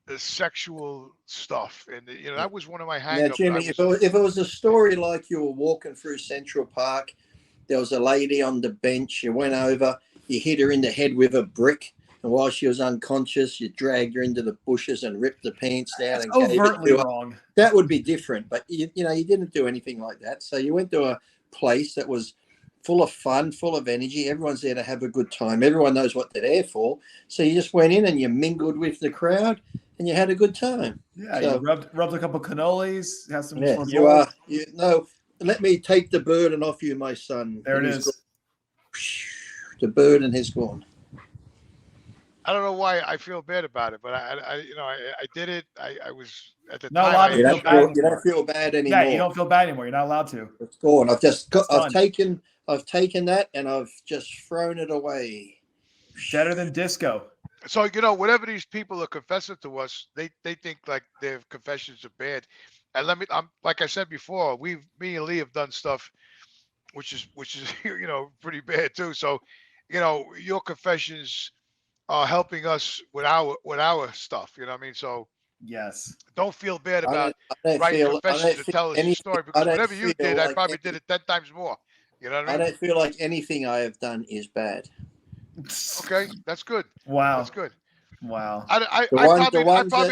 the sexual stuff, and you know, that was one of my hangups. Now, Jimmy, if it was a story like you were walking through Central Park, there was a lady on the bench, you went over, you hit her in the head with a brick, and while she was unconscious, you dragged her into the bushes and ripped the pants down. That's and gave overtly it to her. wrong. That would be different, but you didn't do anything like that. So you went to a place that was full of fun, full of energy. Everyone's there to have a good time. Everyone knows what they're there for. So you just went in and you mingled with the crowd, and you had a good time. Yeah, So, you rubbed a couple cannolis, had some yeah, more you bowls. are. No, let me take the burden off you, my son. There it is. The burden has gone. I don't know why I feel bad about it, but I did it. I was at the Not time. allowed to You feel don't bad feel, anymore. bad anymore. Yeah, you don't feel bad anymore. You're not allowed to. It's gone. I've done. taken that and I've just thrown it away. Better than disco. So whatever these people are confessing to us, they think like their confessions are bad. And like I said before, me and Lee have done stuff which is pretty bad too. So your confessions are helping us with our stuff. You know what I mean? So Yes. don't feel bad I about don't writing feel confessions to tell us your anything. story, I because don't whatever you feel did, I like probably did it 10 times more. You know what I I mean? don't feel like anything I have done is bad. Okay, that's good. Wow. That's good. Wow. I The probably ones don't.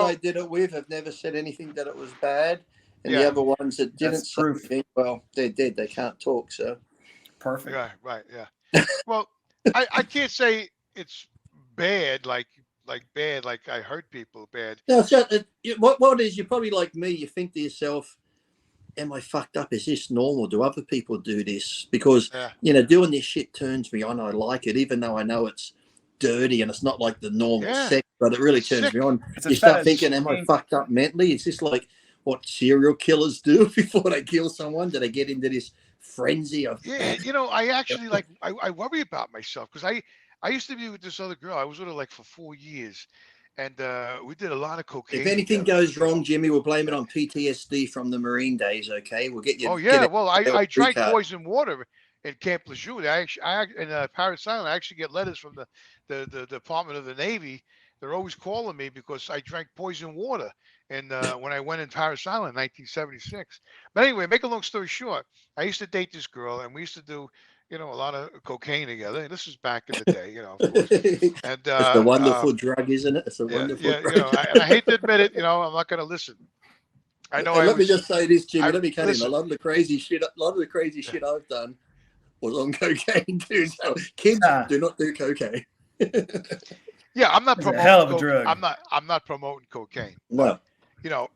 I did it with have never said anything that it was bad, and the Yeah. other ones that didn't That's say proof. anything, well, they're dead. They can't talk. So Perfect. Yeah, right. Yeah. Well, I can't say it's bad, like bad, like I hurt people bad. no, so what is, you're probably like me. You think to yourself, am I fucked up? Is this normal? Do other people do this? Because Yeah. doing this shit turns me on. I like it, even though I know it's dirty and it's not like the normal Yeah. sex, but it really It's turns sick. me on. It's a You start fetish. thinking, am I fucked up mentally? Is this like what serial killers do before they kill someone? Do they get into this frenzy of Yeah, I actually I worry about myself, because I used to be with this other girl. I was with her like for 4 years, and we did a lot of cocaine. if anything together. goes wrong, Jimmy, we'll blame it on PTSD from the Marine days, okay? We'll get you. Oh yeah, well I drank free card. poison water in Camp Lejeune. In Paris Island, I actually get letters from the Department of the Navy. They're always calling me because I drank poison water, and when I went in Paris Island in 1976. But anyway, make a long story short, I used to date this girl, and we used to do a lot of cocaine together. And this was back in the day, of course. And It's a wonderful drug, isn't it? It's a wonderful yeah, drug. and I hate to admit it, I'm not going to listen. I know. Let me just say this, Jimmy. I- Let me cut in. listen. A lot of the crazy shit I've done was on cocaine too. So kids, do not do cocaine. Yeah, I'm not It's a promoting. hell of a drug. I'm not promoting cocaine. No.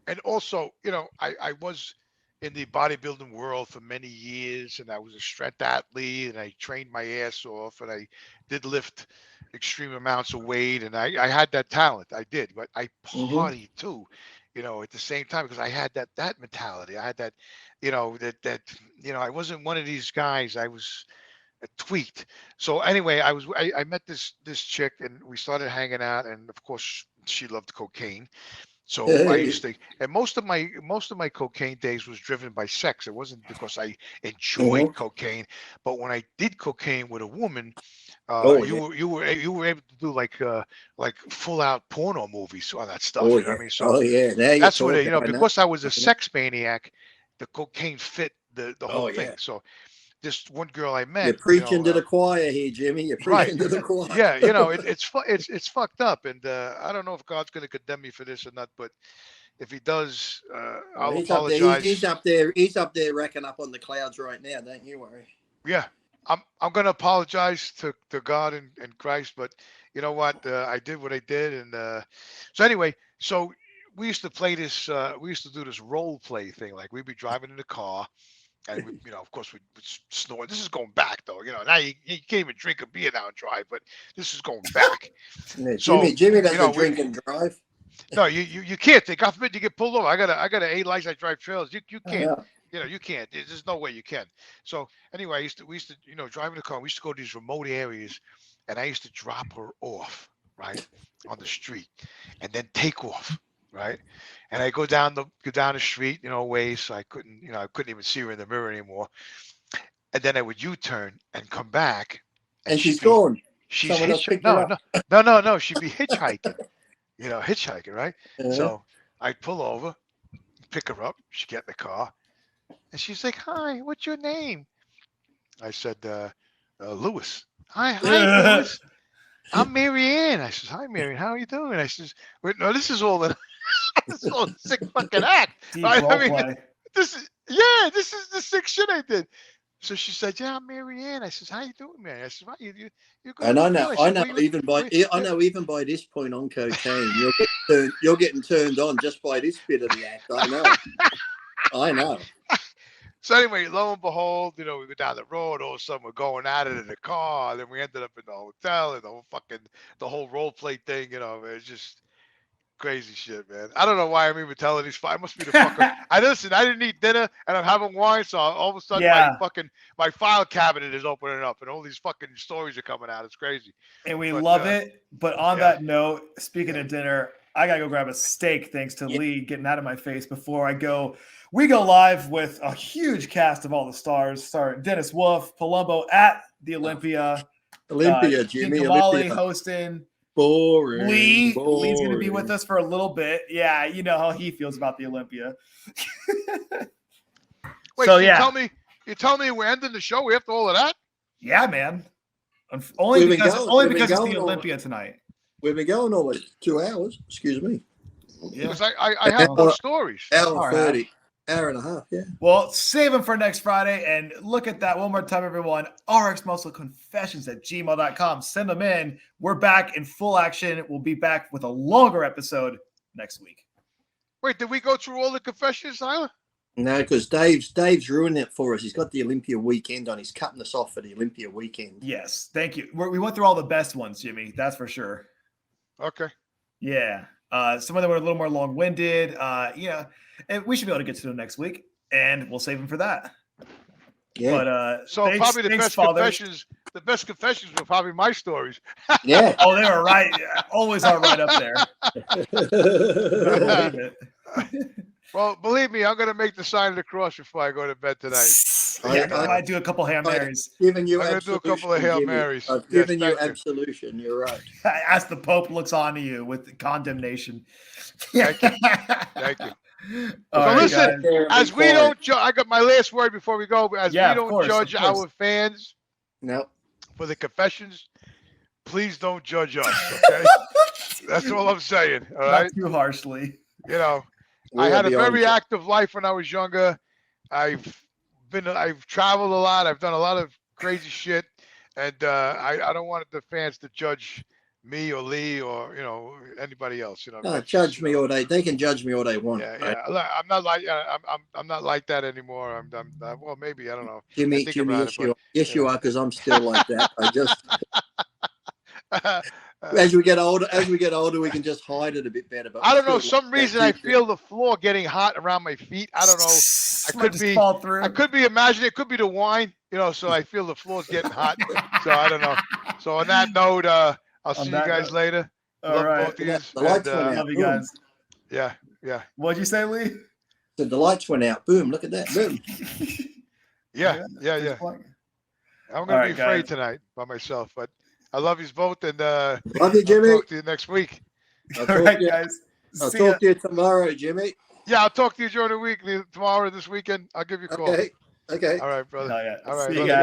And also, I was in the bodybuilding world for many years, and I was a strength athlete, and I trained my ass off, and I did lift extreme amounts of weight, and I had that talent. I did, but I partied too, at the same time, because I had that mentality. I had that, I wasn't one of these guys. I was tweaked. So anyway, I met this chick, and we started hanging out, and of course she loved cocaine. So I used to, and most of my cocaine days was driven by sex. It wasn't because I enjoyed cocaine, but when I did cocaine with a woman, you were able to do like full out porno movies on that stuff. You know what I mean? So that's what because I was a sex maniac, the cocaine fit the whole thing. So this one girl I met. You're preaching to the choir here, Jimmy. You're preaching to the choir. Yeah, it's fucked up, and I don't know if God's going to condemn me for this or not, but if He does, I'll apologize. He's up there. He's up there racking up on the clouds right now. Don't you worry. Yeah, I'm going to apologize to God and Christ, but you know what? I did what I did, and so anyway, so we used to play this. We used to do this role play thing. Like we'd be driving in the car. And we, of course, we snore. This is going back, though. Now you can't even drink a beer now and drive, but this is going back. Yeah, So Jimmy doesn't drink and drive. No, you can't. God forbid you get pulled over. I got an A license. I drive trailers. You can't. You can't. There's no way you can. So anyway, we used to drive in the car. We used to go to these remote areas, and I used to drop her off right on the street, and then take off. Right. And I go down the street, away. So I couldn't even see her in the mirror anymore. And then I would U-turn and come back. And she's gone. She's hitchhiking. No. She'd be hitchhiking, hitchhiking. Right. So I'd pull over, pick her up. She'd get in the car. And she's like, "Hi, what's your name?" I said, "Lewis." Hi, Lewis. I'm Marianne. I says, "Hi, Marianne. How are you doing?" I says, "Wait, no, this is all this is all a sick fucking act." Deep Right? role play. This is the sick shit I did. So she said, "Yeah, I'm Mary Ann." I says, "How you doing, man?" I said, "Right, you're good." And I good know, deal." I said, know, "Where you- even by, where- I know, even by this point on cocaine, you're getting turned on just by this bit of the act. I know, I know. So anyway, lo and behold, we go down the road. All of a sudden, we're going at it in the car. Then we ended up in the hotel, and the whole role play thing. It's just crazy shit, man. I don't know why I'm even telling these. I must be the fucker. I didn't eat dinner, and I'm having wine, so all of a sudden my file cabinet is opening up, and all these fucking stories are coming out. It's crazy. And we love it. But on yeah. that note, speaking of dinner, I gotta go grab a steak. Thanks to Lee getting out of my face before I go. We go live with a huge cast of all the stars. Starring Dennis Wolf, Palumbo at the Olympia. Jimmy. Kamali Olympia. hosting. Boring. Lee's going to be with us for a little bit. Yeah, you know how he feels about the Olympia. Wait, so you tell me we're ending the show after all of that? Yeah, man. Only because it's the Olympia tonight. We've been going almost 2 hours. Excuse me. Yeah. Because I have more stories. Hour 30. Hour and a half, yeah. Well, save them for next Friday. And look at that one more time, everyone. rxmuscleconfessions@gmail.com. Send them in. We're back in full action. We'll be back with a longer episode next week. Wait, did we go through all the confessions, Tyler? No, because Dave's ruined it for us. He's got the Olympia weekend on. He's cutting us off for the Olympia weekend. Yes, thank you. We went through all the best ones, Jimmy. That's for sure. Okay. Yeah. Some of them were a little more long-winded. And we should be able to get to them next week, and we'll save them for that. Yeah. But probably the best confessions were probably my stories. Yeah. Oh, they were right. Always are right up there. Believe it. Well, believe me, I'm going to make the sign of the cross before I go to bed tonight. I might do a couple Hail Marys. I'm going to do a couple of Hail Marys. I've given you absolution. You're right. As the Pope looks on to you with condemnation. Thank you. Thank you. So listen, as we don't judge, I got my last word before we go. As we don't judge our fans for the confessions, please don't judge us, okay? That's all I'm saying, all right? Not too harshly. I had a very active life when I was younger. I've traveled a lot. I've done a lot of crazy shit, and I don't want the fans to judge me or Lee or anybody else. Judge me all day. They can judge me all they want. Yeah. I'm not like that anymore. Well, maybe I don't know. Jimmy, yes, you are, because I'm still like that. I just. As we get older, we can just hide it a bit better. But I don't know. Some reason I feel the floor getting hot around my feet. I don't know. I could be imagining. It could be the wine. So I feel the floor's getting hot. So I don't know. So on that note, I'll see you guys later. All right. Both of you. The lights went out. Love you guys. Yeah. What'd you say, Lee? The lights went out. Boom! Look at that. Boom. Yeah. I'm gonna be afraid tonight by myself, but. I love you both, and love you, Jimmy. I'll talk to you next week. All right, guys. I'll talk to you tomorrow, Jimmy. Yeah, I'll talk to you during the week, tomorrow, this weekend. I'll give you a call. Okay. All right, brother. Oh, yeah. All right, see you guys.